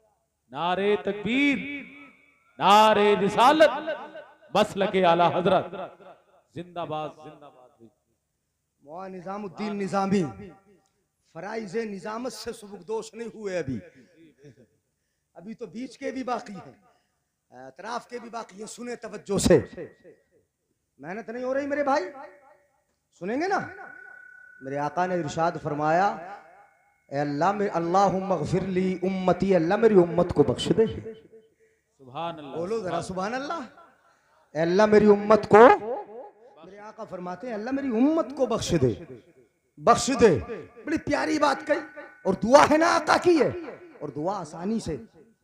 नारे तकबीर, नारे रिसालत, मसलके आला हजरत, जिंदाबाद जिंदाबाद। मौलाना निजामुद्दीन निजामी फराइज़े निजामत से सुबुकदोश नहीं हुए अभी, अभी तो बीच के भी बाकी हैं, अतराफ के भी बाकी हैं। सुने तवज्जो से, मेहनत नहीं हो रही मेरे भाई, सुनेंगे ना? मेरे आका ने इरशाद फरमाया, अल्लाह अल्लाहुम्मा ग़फ़िर ली उम्मती, अल्लाह मेरी उम्मत को बख्श दे। सुभान अल्लाह, बोलो जरा सुभान अल्लाह। अल्लाह मेरी उम्मत को, मेरे आका फरमाते हैं अल्लाह मेरी उम्मत को बख्श दे, बख्श दे। बड़ी प्यारी बात कही, और दुआ है ना आका की है, और दुआ आसानी से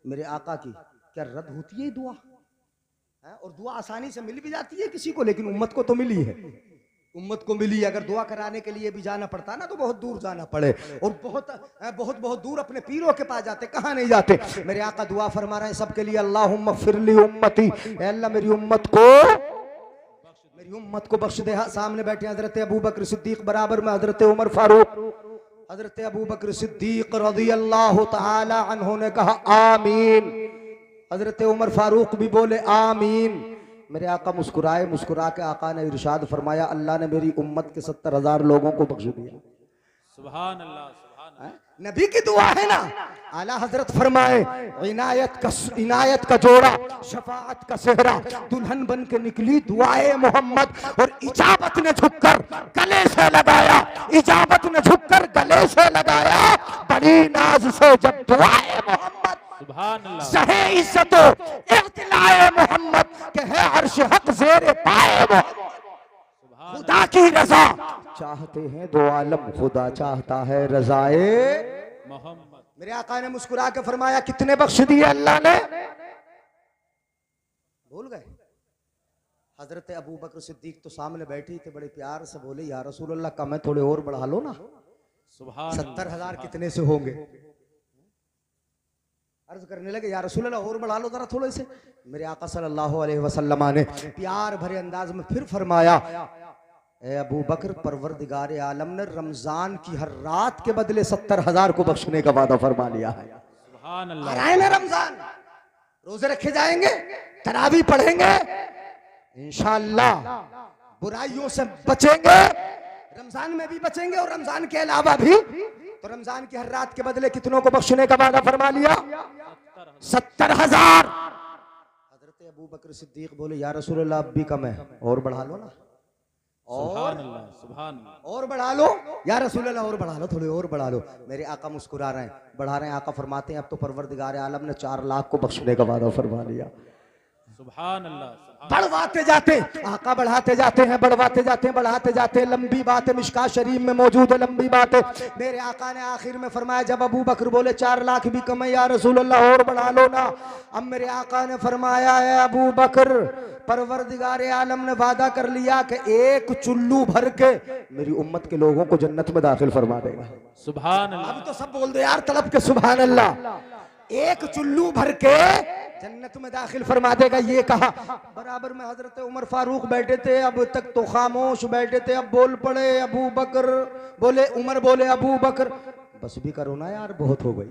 मेरे आका की क्या रद्द होती है दुआ है? और दुआ आसानी से मिल भी जाती है किसी को, लेकिन उम्मत को तो मिली है, उम्मत को मिली। अगर दुआ कराने के लिए भी जाना पड़ता ना तो बहुत दूर जाना पड़े, और बहुत बहुत बहुत दूर अपने पीरों के पास जाते, कहाँ नहीं जाते। मेरे आका दुआ फरमा रहे हैं सबके लिए, अल्लाहुम्मा ग़फ़िर ली उम्मती, अल्लाह मेरी उम्मत को, मेरी उम्मत को बख्श दे। सामने बैठे हजरत अबू बकर सिद्दीक, बराबर में हजरत उमर फारूक। हजरत अबू बकर सिद्दीक रज़ियल्लाहु तआला अन्हु ने कहा आमीन, हजरत उमर फारूक भी बोले आमीन। मेरे आका मुस्कुराए, मुस्कुरा के आका ने इरशाद फरमाया, अल्लाह ने मेरी उम्मत के 70,000 लोगों को बख्श दिया। सुभान अल्लाह, सुभान अल्लाह। नबी की दुआ है ना। आला हजरत फरमाए इनायत का जोड़ा, शफाअत का सेहरा, दुल्हन बन के निकली दुआए मोहम्मद, और इजाबत ने झुककर गले से लगाया, इजाबत ने झुककर गले से लगाया, बड़ी नाज से जब दुआए मोहम्मद, सुभान अल्लाह, सहे इज्जतो इख्तिलाए मोहम्मद, के है अर्श हक ज़ेरे पाए मोहम्मद, खुदा की रजा चाहते हैं दो आलम, खुदा चाहता है रजाए मोहम्मद। मेरे आका ने मुस्कुरा के फरमाया कितने बख्श दिए अल्लाह ने, भूल गए। हजरत अबू बकर सिद्दीक तो सामने बैठी थे, बड़े प्यार से बोले या रसूल अल्लाह का मैं थोड़े और बढ़ा लो ना, सुभान 70,000 कितने से होंगे। अर्ज करने लगे या रसूल अल्लाह और बढ़ा लो जरा थोड़े से। मेरे आका सल्लल्लाहु अलैहि वसल्लम ने प्यार भरे अंदाज में फिर फरमाया ए अबू बकर, परवरदिगार आलम ने रमजान की हर रात के बदले 70,000 को बख्शने का वादा फरमा लिया है। सुभान अल्लाह, आ रहे हैं रमजान, रोजे रखे जाएंगे, तरावी पढ़ेंगे, इंशाअल्लाह बुराइयों से बचेंगे, रमजान में भी बचेंगे और रमजान के अलावा भी। तो रमजान की हर रात के बदले कितनों को बख्शने का वादा फरमा लिया? 70,000। हजरत अबू बकर सिद्दीक बोले या रसूल अल्लाह अब भी कम है, और बढ़ा लो ना, सुभान अल्लाह, सुभान अल्लाह, और बढ़ा लो या रसूल अल्लाह, और बढ़ा लो, थोड़ी और बढ़ा लो। मेरे आका मुस्कुरा रहे हैं, बढ़ा रहे हैं। आका फरमाते हैं अब तो परवरदिगार आलम ने 4 लाख को बख्शने का वादा फरमा लिया। सुभान अल्लाह, बढ़वाते जाते आका, बढ़ाते जाते हैं, बढ़वाते जाते हैं, बढ़ाते जाते हैं। लंबी बात है, मिशका शरीफ में मौजूद है, लंबी बात है। मेरे आका ने आखिर में फरमाया जब अबू बकर बोले 4 लाख भी कम है या रसूल अल्लाह और बढ़ा लो ना, अब मेरे आका ने फरमाया है अबू बकर, परवरदिगार आलम ने वादा कर लिया कि एक चुल्लू भर के मेरी उम्मत के लोगों को जन्नत में दाखिल फरमा देगा। सुभान अल्लाह, अब तो सब बोल दे यार तलब के सुभान अल्लाह। एक चुल्लू भर के जन्नत में दाखिल फरमा देगा। ये कहा बराबर में हजरत उमर फारूक बैठे थे, अब तक तो खामोश बैठे थे, अब बोल पड़े अबू बकर, बोले उमर, बोले अबू बकर बस भी करो ना यार, बहुत हो गई।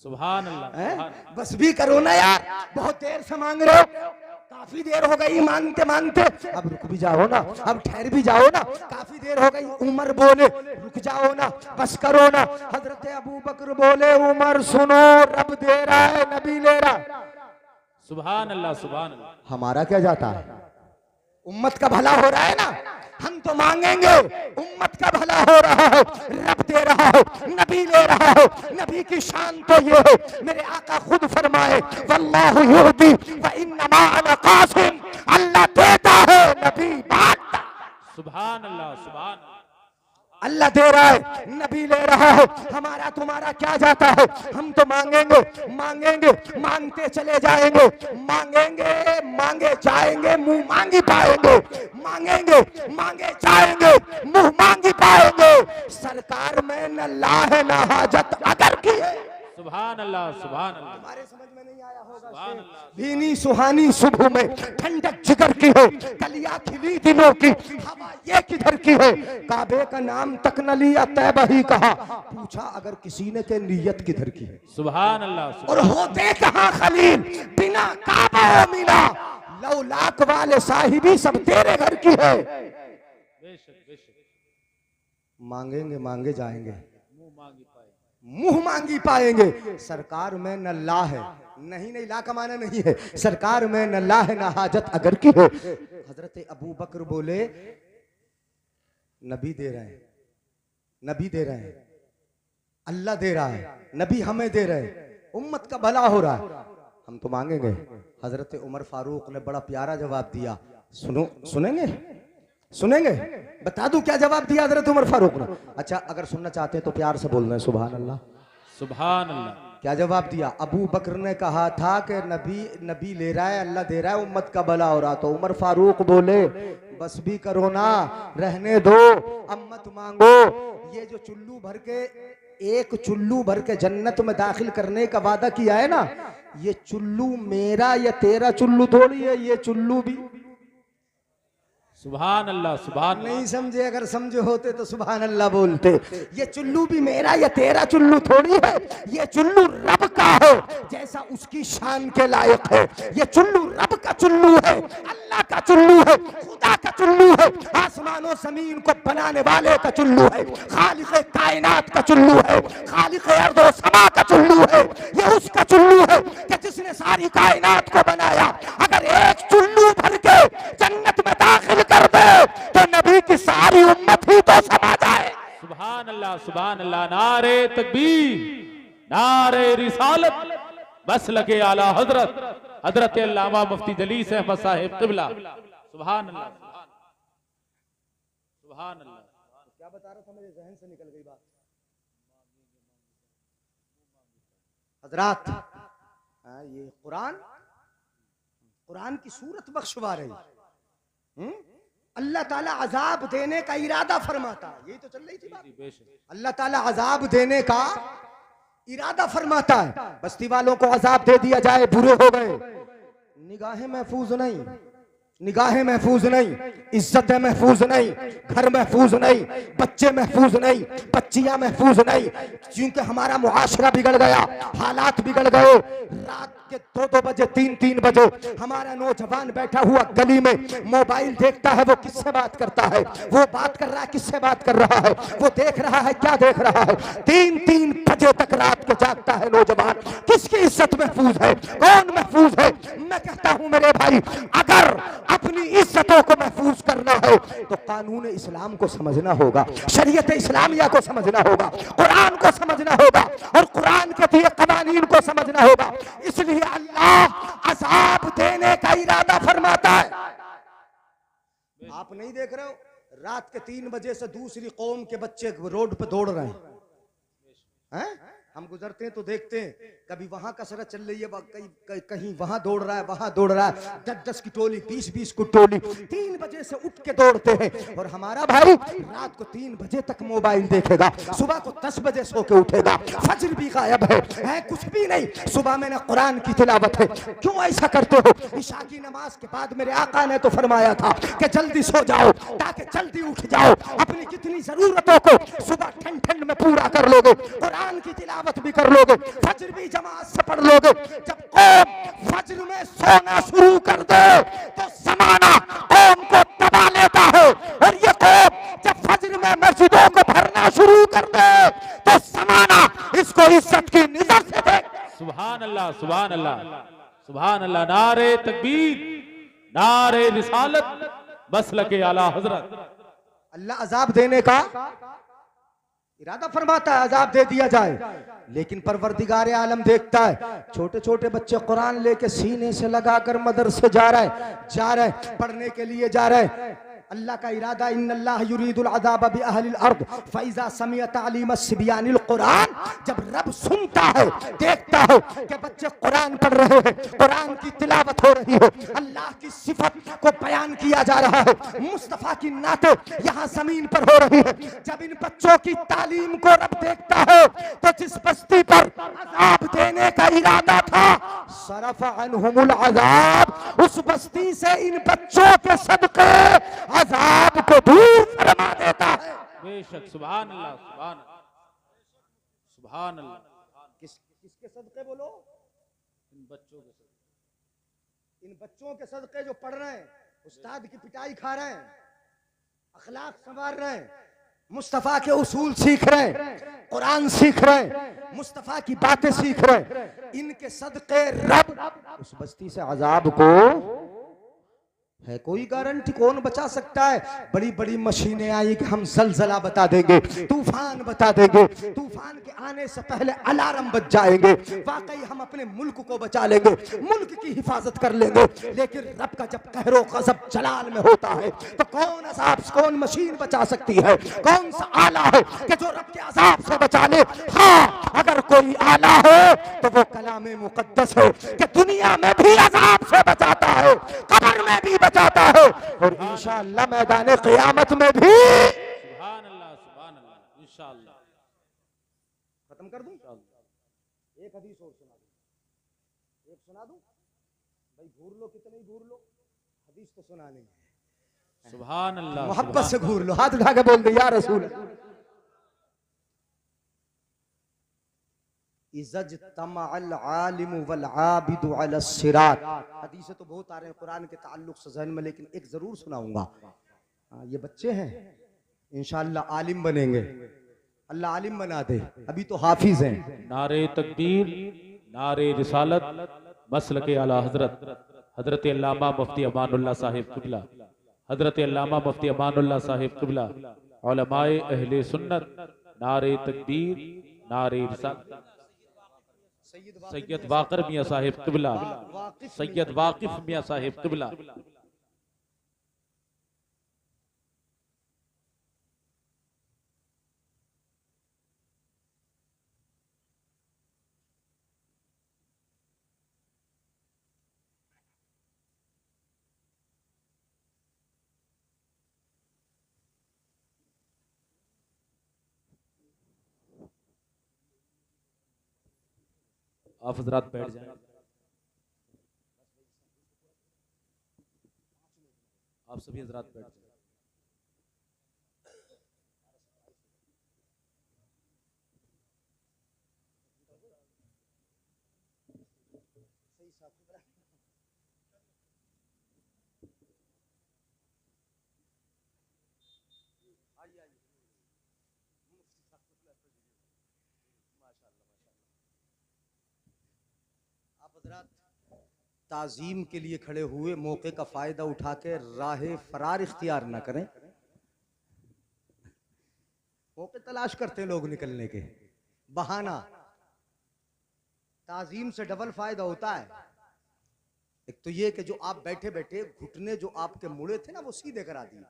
सुभान अल्लाह, बस भी करो ना यार, बहुत देर से मांग रहे हो, काफी देर हो गई मांगते मांगते, अब रुक भी जाओ ना, अब ठहर भी जाओ ना, काफी देर हो गई। उमर बोले रुक जाओ ना, बस करो ना। हजरत अबू बकर बोले उमर सुनो, रब दे रहा है, नबी ले रहा है। सुभान अल्लाह, सुभान अल्लाह, हमारा क्या जाता है, उम्मत का भला हो रहा है ना, हम तो मांगेंगे, उम्मत का भला हो रहा है, रब दे रहा है, नबी ले रहा है। नबी की शान तो ये है, मेरे आका खुद फरमाए वल्लाहु युहदी व इन्नमा अना कासिम, अल्लाह देता है, नबी बांटता। सुभान अल्लाह, सुभान अल्लाह, अल्लाह दे रहा है, नबी ले रहा है, हमारा तुम्हारा क्या जाता है। हम तो मांगेंगे, मांगेंगे, मांगते चले जाएंगे, मांगेंगे, मांगे जाएंगे, मुंह मांगी पाएंगे, मांगेंगे, मांगे जाएंगे, मुंह मांगी पाएंगे। सरकार में न लाह न हाजत अगर की है। सुभान अल्लाह, सुभान अल्लाह, हमारे समझ में नहीं आया होगा। सुभान अल्लाह, भीनी सुहानी सुबह में ठंडक जिगर की है, कलियां खिली दिनों की, हवा ये किधर की है। काबे का नाम तक न लिया, तैबा ही कहा, पूछा अगर किसी ने के नियत किधर की है। सुभान अल्लाह, और होते कहाँ खलील बिना काबा व मीना, लौ लाख वाले साहिबी सब तेरे घर की है। बेशक बेशक, मांगेंगे, मांगे जाएंगे, मुंह मांगी पाए, मुंह मांगी पाएंगे। सरकार में न ला है, नहीं नहीं ला का माना नहीं है, सरकार में न ला है न हाजत अगर की हो। हजरत अबू बकर बोले नबी दे रहे हैं, नबी दे रहे हैं, अल्लाह दे रहा है, नबी हमें दे रहे हैं, उम्मत का भला हो रहा है, हम तो मांगेंगे। हजरत उमर फारूक ने बड़ा प्यारा जवाब दिया, सुनो, सुनेंगे, सुनेंगे, बता दूं क्या जवाब दिया हजरत उमर फारूक ने। अच्छा अगर सुनना चाहते हैं तो प्यार से बोलना है सुभान अल्लाह। सुभान अल्लाह, क्या जवाब दिया? अबू बकर ने कहा था कि नबी ले रहा है, अल्लाह दे रहा है, उम्मत का भला हो रहा। तो उमर फारूक बोले बस भी करो ना, रहने दो, अब मत मांगो। ये जो चुल्लू भर के, एक चुल्लू भर के जन्नत में दाखिल करने का वादा किया है ना, ये चुल्लू मेरा या तेरा चुल्लू थोड़ी है, ये चुल्लू भी सुभान अल्लाह, सुभान अल्लाह। नहीं समझे, अगर समझे होते तो सुभान अल्लाह बोलते। ये चुल्लू भी मेरा या तेरा चुल्लू थोड़ी है, ये चुल्लू रब का है, जैसा उसकी शान के लायक है। ये चुल्लू रब का चुल्लू है, अल्लाह का चुल्लू है, खुदा का चुल्लू है, आसमानों जमीन को बनाने वाले का चुल्लू है, खालिक कायनात का चुल्लू है, खालिक अर्ज़ व समा का चुल्लू है। ये उसका चुल्लू है कि जिसने सारी कायनात को बनाया। अगर एक चुल्लू भर के जन्नत में दाखिल कर दे तो नबी की सारी उम्मत ही तो समा जाए। सुभान अल्लाह, सुभान अल्लाह। नारे तकबीर, नारे रिसालत, बस लगे आला हजरत हजरत अल्लामा मुफ्ती जलीस अहमद साहिब क़िबला। सुभान अल्लाह, सुभान अल्लाह। क्या बता रहा था, मेरे जहन से निकल गई बात। हजरात, ये कुरान की सूरत बख्शवा रही। अल्लाह ताला अजाब देने का इरादा फरमाता है, यही तो चल रही थी बात। अल्लाह ताला अजाब देने का इरादा फरमाता है। बस्ती वालों को अजाब दे दिया जाए, बुरे हो गए, निगाहें महफूज नहीं, निगाहें महफूज नहीं, इज्जतें महफूज नहीं, घर महफूज नहीं, बच्चे महफूज नहीं, बच्चियां महफूज नहीं, क्योंकि हमारा मुआशरा बिगड़ गया, हालात बिगड़ गए। रात के 2-2 बजे 3-3 बजे हमारा नौजवान बैठा हुआ गली में मोबाइल देखता है। वो किससे बात करता है? वो बात कर रहा है, किससे बात कर रहा है? वो देख रहा है, क्या देख रहा है? 3-3 बजे तक रात को जागता है नौजवान। किसकी इज्जत महफूज है? कौन महफूज है? मैं कहता हूं मेरे भाई, अगर अपनी इज्जतों को महफूज करना है तो कानून इस्लाम को समझना होगा, शरीयत इस्लामिया को समझना होगा, कुरान को समझना होगा और कुरान के दिए कवानीन को समझना होगा। इसलिए अल्लाह अज़ाब देने का इरादा फरमाता है। आप नहीं देख रहे हो, रात के 3 बजे से दूसरी कौम के बच्चे रोड पे दौड़ रहे हैं। हम गुजरते हैं तो देखते हैं, कभी वहां कसरत चल रही है, कहीं वहां दौड़ रहा है, वहां दौड़ रहा है, 10-10 की टोली, 20-20 की टोली, 3 बजे से उठ के दौड़ते हैं। और हमारा भाई रात को 3 बजे तक मोबाइल देखेगा, सुबह को 10 बजे सो के उठेगा, फजर भी गायब है कुछ भी नहीं। सुबह मैंने कुरान की तिलावत है। क्यों ऐसा करते हो? ईशा की नमाज के बाद मेरे आका ने तो फरमाया था कि जल्दी सो जाओ ताकि जल्दी उठ जाओ, अपनी कितनी जरूरतों को सुबह ठंड में पूरा कर लोगे, कुरान की तिलावत भी कर लोगे, फजर भी जमात से पढ़ लोगे। जब कौम फजर में सोना शुरू कर दे तो जमाना कौम को दबा लेता है, और ये कौम जब फजर में मस्जिदों को भरना शुरू कर दे तो जमाना इसको इज्जत की नजर से देखे। सुभान अल्लाह, सुभान अल्लाह, सुभान अल्लाह। नारे तकबीर, नारे रिसालत, बस लगे आला हजरत। अल्लाह अजाब देने का इरादा फरमाता है, अजाब दे दिया जाए, लेकिन परवरदिगार आलम देखता है। छोटे छोटे बच्चे कुरान लेके सीने से लगाकर मदरसे जा रहे पढ़ने के लिए जा रहे। अल्लाह का इरादा, इन्नल्लाह युरीदुल अज़ाब बि अहलिल अर्द फइज़ा समिअ तालीम सिबियानिल कुरान। जब रब सुनता है, देखता है कि बच्चे कुरान पढ़ रहे हैं, कुरान की तिलावत हो रही है, अल्लाह की सिफत को बयान किया जा रहा है, मुस्तफ़ा की नाते यहाँ जमीन पर हो रही है। जब इन बच्चों की तालीम को रब देखता है तो जिस बस्ती पर अज़ाब देने का इरादा था, सरफ़ अन्हुमुल अज़ाब, उस बस्ती से इन बच्चों के सदक़े अज़ाब को दूर फरमा देता है। बेशक, सुभान अल्लाह, सुभान अल्लाह, सुभान अल्लाह। किसके सदक़े बोलो? इन बच्चों के सदक़े, इन बच्चों के सदक़े जो पढ़ रहे हैं, उस्ताद की पिटाई खा रहे हैं, अखलाक संवार रहे हैं, मुस्तफ़ा के उसूल सीख रहे हैं, कुरान सीख रहे हैं, मुस्तफ़ा की बातें सीख रहे हैं, इनके सदक़े रब उस बस्ती से अज़ाब को है कोई गारंटी? कौन बचा सकता है? बड़ी बड़ी मशीनें आई कि हम जलजला बता देंगे, तूफान बता देंगे, तूफान के आने से पहले अलार्म बज जाएंगे, वाकई हम अपने मुल्क को बचा लेंगे, मुल्क की हिफाजत कर लेंगे। लेकिन रब का जब कहरो गज़ब जलाल में होता है तो कौन अज़ाब, कौन मशीन बचा सकती है? कौन सा आला है कि जो रब के अज़ाब से बचा ले? हाँ, अगर कोई आला है तो वो कलामे मुक़द्दस है कि दुनिया में भी अज़ाब से बचाता है, कब्र में भी बचाता है, और इंशाअल्लाह मैदान क़यामत में भी। सुभान अल्लाह, सुभान अल्लाह, इंशाअल्लाह। खत्म कर दूं? एक हदीस और सुना दूं, एक सुना दूं भाई, घूर लो कितने ही घूर लो, हदीस तो सुना नहीं है। सुभान अल्लाह, मोहब्बत से घूर लो, हाथ उठा के बोल दो या रसूल अल्लाह। इज़्तमअल आलिम वल आबिदु अला सिरात। हदीसें तो बहुत आ रहे हैं कुरान के ताल्लुक से ज़हन में, लेकिन एक जरूर सुनाऊंगा। ये बच्चे हैं, इंशाअल्लाह आलिम बनेंगे, अल्लाह आलिम बना दे, अभी तो हाफिज हैं। नारे तकबीर, नारे रिसालत, मसलके आला हजरत हजरत अल्लामा मुफ्ती अमानुल्लाह साहिब क़िबला, हजरत अल्लामा मुफ्ती अमानुल्लाह साहिब क़िबला, उलमाए अहले सुन्नत, नारे तकबीर, नारे रिसालत, सैयद वाक़िर मियां साहिब क़िबला, सैयद वाकिफ मियां साहिब क़िबला। आप हजरात बैठ जाएं, आप सभी हजरात बैठ जाएं। ताजीम के लिए खड़े हुए, मौके का फायदा उठा के राह फरार इख्तियार ना करें। मौके तलाश करते हैं लोग निकलने के, बहाना। ताजीम से डबल फायदा होता है। एक तो ये कि जो आप बैठे बैठे घुटने जो आपके मुड़े थे ना, वो सीधे करा दिए,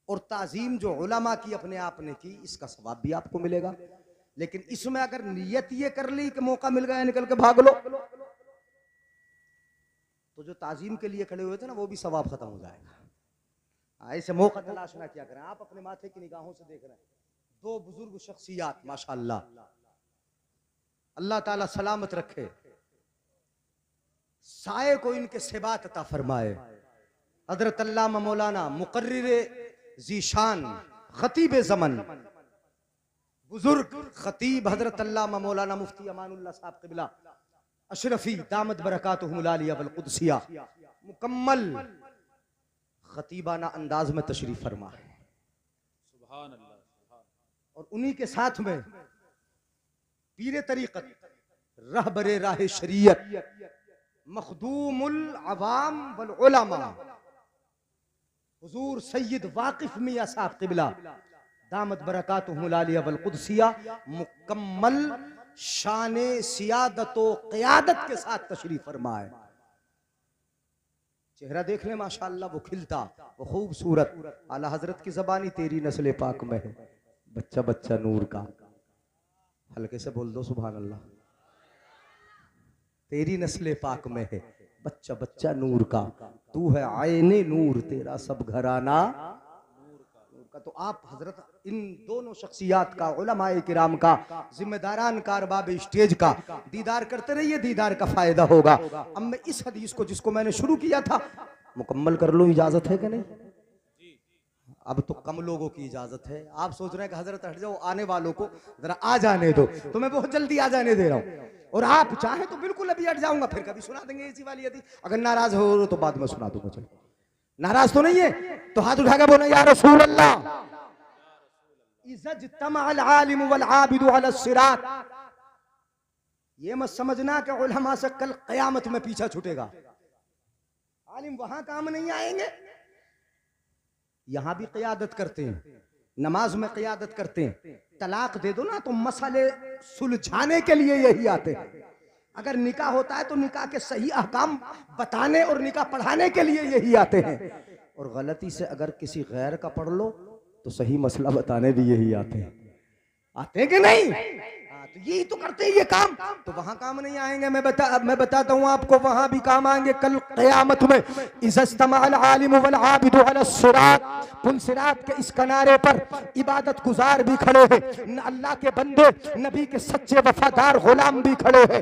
और ताजीम जो उलमा की अपने आप ने की, इसका सवाब भी आपको मिलेगा। लेकिन इसमें अगर नियत ये कर ली कि मौका मिल गया निकल के भाग लो, तो जो ताजीम के लिए खड़े हुए थे ना, वो भी सवाब खत्म हो जाएगा। ऐसे मौका तलाश ना क्या करें। आप अपने माथे की निगाहों से देख रहे हैं दो बुजुर्ग शख्सियात, माशाअल्लाह, अल्लाह ताला सलामत रखे, साए को इनके सेबात अता फरमाए। हजरत अल्लामा मौलाना मुकर्रिर ज़ीशान खतीब ज़मन, बुजुर्ग खतीब हजरत अल्लामा मौलाना मुफ्ती अमानुल्लाह साहब क़िबला अशरफी दामत बरकातुहुमुल आलिया वल क़ुदसिया, मुकम्मल खतीबाना अंदाज में तशरीफ फरमा है। सुभान अल्लाह। और उन्हीं के साथ में पीरे तरीक़त, रहबरे राह शरीयत, मखदूमुल अवाम वल उलमा, हुजूर सैयद वाकिफ मियां साहब क़िबला दामत बरकातुहुमुल आलिया वल क़ुदसिया, मुकम्मल शाने सियादत व क़ियादत के साथ तशरीफ फरमाए। चेहरा देख ले माशाअल्लाह, वो खिलता, वो खूबसूरत। आला हजरत की ज़बानी, तेरी नस्ल पाक में है बच्चा बच्चा नूर का। हल्के से बोल दो सुभान अल्लाह। तेरी नस्ल पाक में है बच्चा बच्चा नूर का, तू है आयने नूर, तेरा सब घराना नूर का। तो आप हजरत इन दोनों शख्सियात का, उलमाए किराम का, जिम्मेदारान का, अरबाब स्टेज का दीदार करते रहिए, दीदार का फायदा होगा। अब मैं इस हदीस को, जिसको मैंने शुरू किया था, मुकम्मल कर लो। इजाजत है कि नहीं? अब तो कम लोगों की इजाजत है। आप सोच रहे हैं कि हजरत हट जाओ, आने वालों को जरा आ जाने दो, तो मैं बहुत जल्दी आ जाने दे रहा हूँ। और आप चाहे तो बिल्कुल अभी हट जाऊंगा, फिर कभी सुना देंगे इसी वाली हदीस। अगर नाराज हो तो बाद में सुना दूंगा। चलो, नाराज तो नहीं है तो हाथ उठा के बोलो या रसूल अल्लाह। इज़्तमअल आलिम वल आबिदु अला सिरात। ये मत समझना कि उलमा से कल क़यामत में पीछा छूटेगा। आलिम वहां काम नहीं आएंगे, यहां भी क़यादत करते हैं, नमाज में क़यादत करते हैं। तलाक दे दो ना तो मसले सुलझाने के लिए यही आते हैं। अगर निकाह होता है तो निकाह के सही अहकाम बताने और निकाह पढ़ाने के लिए यही आते हैं। और गलती से अगर किसी गैर का पढ़ लो तो सही मसला बताने भी यही आते हैं। आते हैं कि नहीं? तो यही तो करते हैं ये काम, तो वहां काम नहीं आएंगे। मैं बताता हूं आपको, वहां भी काम आएंगे कल क़यामत में। इज़्तमअल आलिम वल आबिदु अला सिरात, पुल सिरात के इस किनारे पर इबादत गुजार भी खड़े हैं, अल्लाह के बंदे, नबी के सच्चे वफादार गुलाम भी खड़े हैं,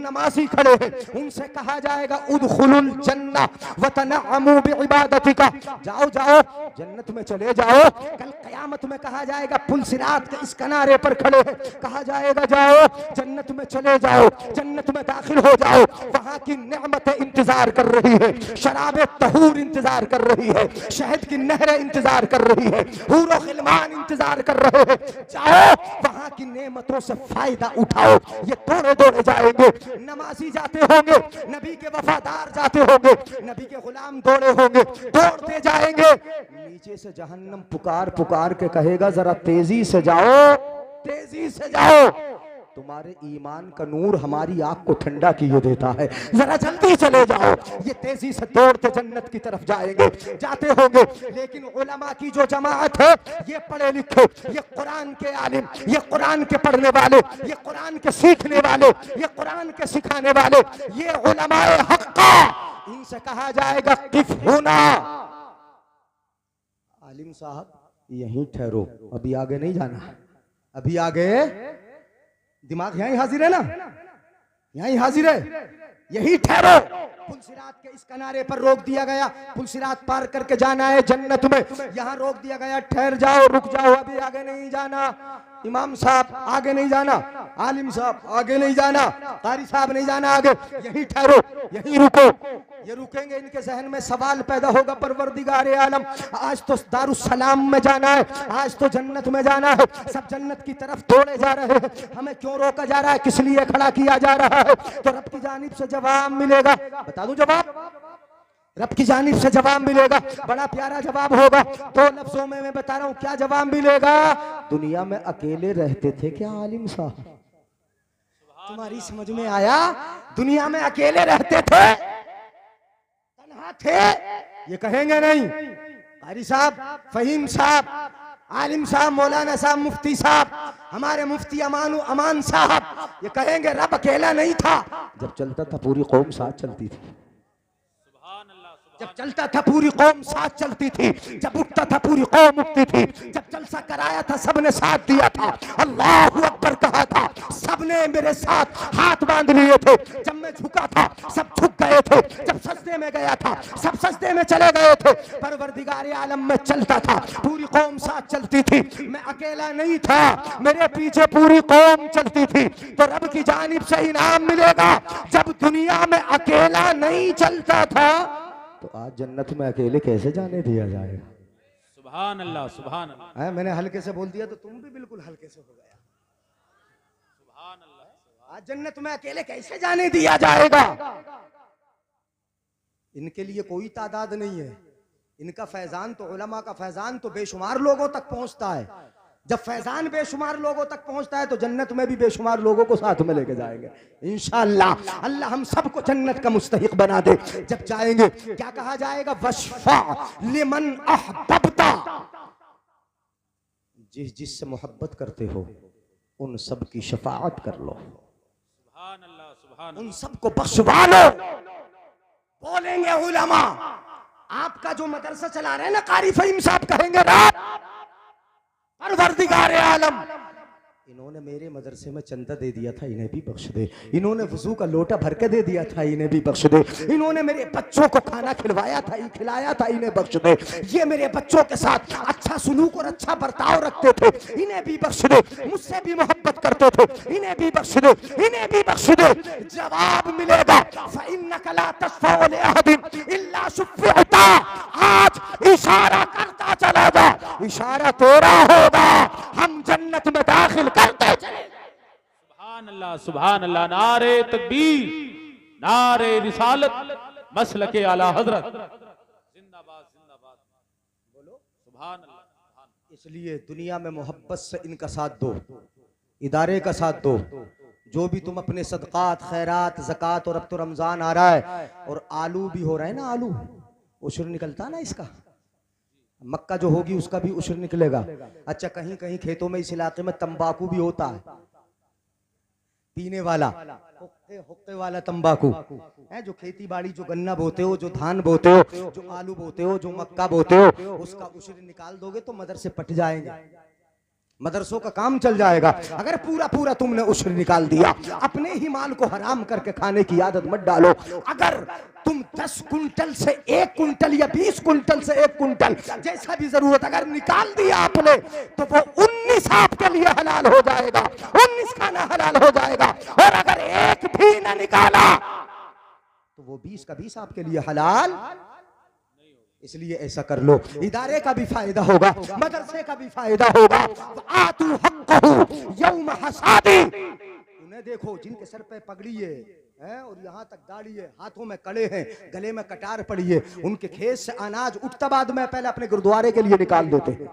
नमाजी खड़े हैं। उनसे कहा जाएगा उदखुलुल जन्नह व तनअमु बिइबादतिका, जाओ जाओ जन्नत में चले जाओ। कल क़यामत में कहा जाएगा, पुल सिरात के इस किनारे पर खड़े हैं, कहा जाएगा जाओ जन्नत में चले जाओ, जन्नत में दाखिल हो जाओ। वहां की नेमतें इंतजार कर रही है, शराबे तहूर इंतजार कर रही है, शहद की नहरें इंतजार कर रही है, हूर और गिलमान इंतजार कर रहे हैं। जाओ वहां की नेमतों से फायदा उठाओ। ये दौड़े दौड़े जाएंगे, नमाजी जाते होंगे, नबी के वफादार जाते होंगे, नबी के गुलाम दौड़े होंगे, दौड़ते जाएंगे। नीचे से जहन्नम पुकार पुकार के कहेगा जरा तेजी से जाओ, तेजी से जाओ, तुम्हारे ईमान का नूर हमारी आंख को ठंडा किए देता है, जरा जल्दी चले जाओ। ये तेजी से दौड़ते जन्नत की तरफ जाएंगे, जाते होंगे। लेकिन उलमा की जो जमात है, ये पढ़े लिखे, ये कुरान के आलिम, ये कुरान के पढ़ने वाले, ये कुरान के सीखने वाले, ये कुरान के सिखाने वाले, ये उलमाए हक्का, इनसे कहा जाएगा किफ होना, आलिम साहब यहीं ठहरो, अभी आगे नहीं जाना, अभी आगे। दिमाग यहीं हाजिर है ना, यहीं हाजिर है, यही ठहरो। पुलसिरात के इस किनारे पर रोक दिया गया, पुलसिरात पार करके जाना है जन्नत में, यहाँ रोक दिया गया, ठहर जाओ, रुक जाओ, अभी आगे नहीं जाना। इमाम साहब आगे नहीं जाना, आलिम साहब आगे नहीं जाना, कारी साहब नहीं जाना आगे, यहीं ठहरो, यहीं रुको। ये रुकेंगे, इनके जहन में सवाल पैदा होगा, परवरदिगारे आलम आज तो दारुस्सलाम में जाना है, आज तो जन्नत में जाना है, सब जन्नत की तरफ दौड़े जा रहे हैं, हमें क्यों रोका जा रहा है, किस लिए खड़ा किया जा रहा है? तो रब की जानिब से जवाब मिलेगा। बता दूं जवाब, रब की जानिब से जवाब मिलेगा, बड़ा प्यारा जवाब होगा। दो लफ्जों में मैं बता रहा हूं क्या जवाब मिलेगा। दुनिया में अकेले रहते थे क्या आलिम साहब? तुम्हारी समझ में आया? दुनिया में अकेले रहते थे, तन्हा थे, ये कहेंगे नहीं। कारी साहब, फहीम साहब, आलिम साहब, मौलाना साहब, मुफ्ती साहब, हमारे मुफ्ती अमान साहब, ये कहेंगे रब अकेला नहीं था। जब चलता था पूरी कौम साथ चलती थी, जब चलता था पूरी कौम साथ चलती थी, जब उठता था पूरी कौम उठती थी, जब जलसा कराया था सबने साथ दिया था, अल्लाहु अकबर कहा था, सबने मेरे साथ हाथ बांध लिए थे, जब मैं झुका था सब झुक गए थे, जब सजदे में गया था सब सजदे में चले गए थे। परवरदिगार आलम में चलता था, पूरी कौम साथ चलती थी, मैं अकेला नहीं था, मेरे पीछे पूरी कौम चलती थी। तो रब की जानिब से इनाम मिलेगा। जब दुनिया में अकेला नहीं चलता था, तो आज जन्नत में अकेले कैसे जाने दिया जाएगा? सुभान अल्लाह, सुभान अल्लाह। मैंने हल्के से बोल दिया तो तुम भी बिल्कुल हल्के से हो गया। सुभान अल्लाह। आज जन्नत में अकेले कैसे जाने दिया जाएगा? इनके लिए कोई तादाद नहीं है, इनका फैजान तो, उलमा का फैजान तो बेशुमार लोगों तक पहुंचता है। जब फैजान बेशुमार लोगों तक पहुंचता है तो जन्नत में भी बेशुमार लोगों को साथ में लेके जाएंगे इंशाअल्लाह। अल्लाह हम सबको जन्नत का मुस्तहिक बना दे। जब जाएंगे क्या कहा जाएगा? वशफा लिमन अहबब्ता, जिस जिससे मोहब्बत करते हो उन सब की शफाअत कर लो, सुभान अल्लाह, सुभान उन सबको बख्शवा लो। बोलेंगे उलमा, आपका जो मदरसा चला रहे हैं ना कारी फहीम साहब, कहेंगे रात परवरदिगार आलम, इन्होंने मेरे मदरसे में चंदा दे दिया था, इन्हें भी बख्श दे। इन्होंने वजू का लोटा भर के दे दिया था, इन्हें भी बख्श दे। इन्होंने मेरे बच्चों को खाना खिलवाया था, खिलाया था, इन्हें बख्श दे। ये मेरे बच्चों के साथ अच्छा सुलूक और अच्छा बर्ताव रखते थे, इन्हें भी बख्श दे। मुझसे भी मोहब्बत करते थे, इन्हें भी बख्श दे, इन्हें भी बख्श दे। जवाब मिलेगा फ़इन्नका ला तशफ़अ लिअहदिन इल्ला शुफ़िअता। आज इशारा करता चला जा, इशारा तेरा होगा, हम जन्नत में दाखिल करते चले। सुभान अल्लाह, सुभान अल्लाह। नारे तकबीर, नारे रिसालत, मसलके आला हजरत, जिंदाबाद, जिंदाबाद। बोलो सुभान अल्लाह। इसलिए दुनिया में मोहब्बत से इनका साथ दो, इदारे का साथ दो। जो भी तुम अपने सदकात, खैरात, ज़कात, और अब तो रमजान आ रहा है और आलू भी हो रहा है ना, आलू उशर निकलता ना इसका, मक्का जो होगी उसका भी उशर निकलेगा। अच्छा, कहीं कहीं खेतों में इस इलाके में तंबाकू भी होता है, पीने वाला, हुक्के हुक्के वाला तंबाकू है, जो खेती बाड़ी, जो गन्ना बोते हो, जो धान बोते हो, जो आलू बोते हो, जो मक्का बोते हो, उसका उश्र निकाल दोगे तो मदरसे पट जाएंगे, मदरसों का काम चल जाएगा। अगर पूरा पूरा तुमने उश्र निकाल दिया, अपने ही माल को हराम करके खाने की आदत मत डालो। अगर तुम 10 कुंटल से 1 कुंटल या 20 कुंटल से 1 कुंटल, जैसा भी जरूरत, अगर निकाल दिया आपने, तो वो 19 आपके लिए हलाल हो जाएगा, 19 खाना हलाल हो जाएगा। और अगर एक भी ना निकाला तो वो 20 का 20 आपके लिए हलाल। इसलिए ऐसा कर लो, इदारे का भी फायदा होगा, मदरसे का भी फायदा होगा। आतू हक़्क़हू यौम हसादी। उन्हें देखो जिनके सर पे पगड़ी है और यहाँ तक दाढ़ी है, हाथों में कड़े हैं, गले में कटार पड़ी है, उनके खेत से अनाज उठता बाद में पहले अपने गुरुद्वारे के लिए निकाल देते हैं।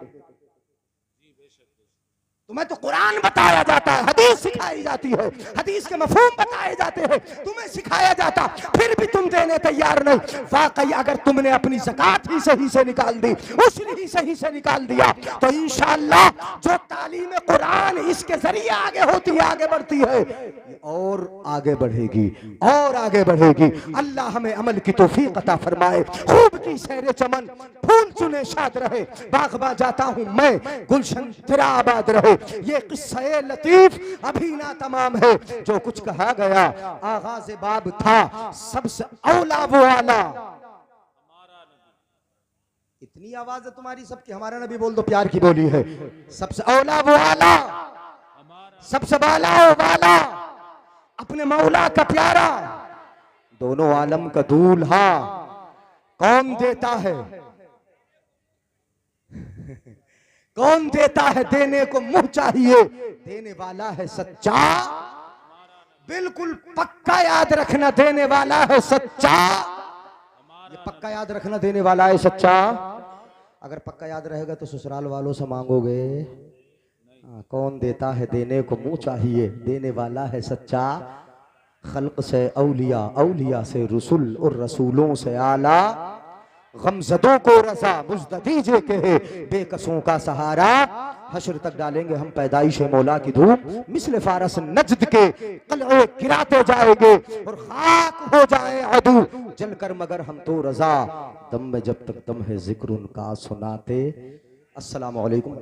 तुम्हें तो कुरान बताया जाता है, हदीस सिखाई जाती है, हदीस के मफहूम बताए जाते हैं, तुम्हें सिखाया जाता, फिर भी तुम देने तैयार नहीं। वाकई अगर तुमने अपनी ज़कात ही सही से निकाल दी, उश्र ही सही से निकाल दिया, तो इंशाअल्लाह जो तालीम कुरान इसके जरिए आगे होती है, आगे बढ़ती है, ये और आगे बढ़ेगी और आगे बढ़ेगी। अल्लाह हमें अमल की तौफीक अता फरमाए। खूब की सैर चमन, फूल चुने शाद रहे, बागबा जाता हूँ मैं, गुलशन तेरा आबाद रहे। ये किस्सा लतीफ अभी ना तमाम है, जो कुछ कहा गया आगाज़ बाब था, सबसे औला वो आला। इतनी आवाज है तुम्हारी सबकी, हमारा नबी बोल दो प्यार की बोली है, सबसे औला वो आला, सबसे बाला वो बाला, अपने मौला का प्यारा, दोनों आलम का दूल्हा कौन देता है? कौन देता है? देने को मुंह चाहिए, देने वाला है सच्चा। बिल्कुल पक्का याद रखना, देने वाला है सच्चा। ये पक्का याद रखना, देने वाला है सच्चा। अगर पक्का याद रहेगा तो ससुराल वालों से मांगोगे। कौन देता है? देने को मुंह चाहिए, देने वाला है सच्चा। खल्क से औलिया, औलिया से रसूल और रसूलों से आला, गमज़दों को रज़ा मुज़्द दीजिए के है बेकसों का सहारा। हश्र तक डालेंगे हम पैदाइश मौला की धूप, मिस्ल फारस नजद के कलए गिराते जाएंगे और खाक हो जाए अदू जलकर, मगर हम तो रज़ा, दम में जब तक दम है जिक्र उनका सुनाते। अस्सलामु अलैकुम।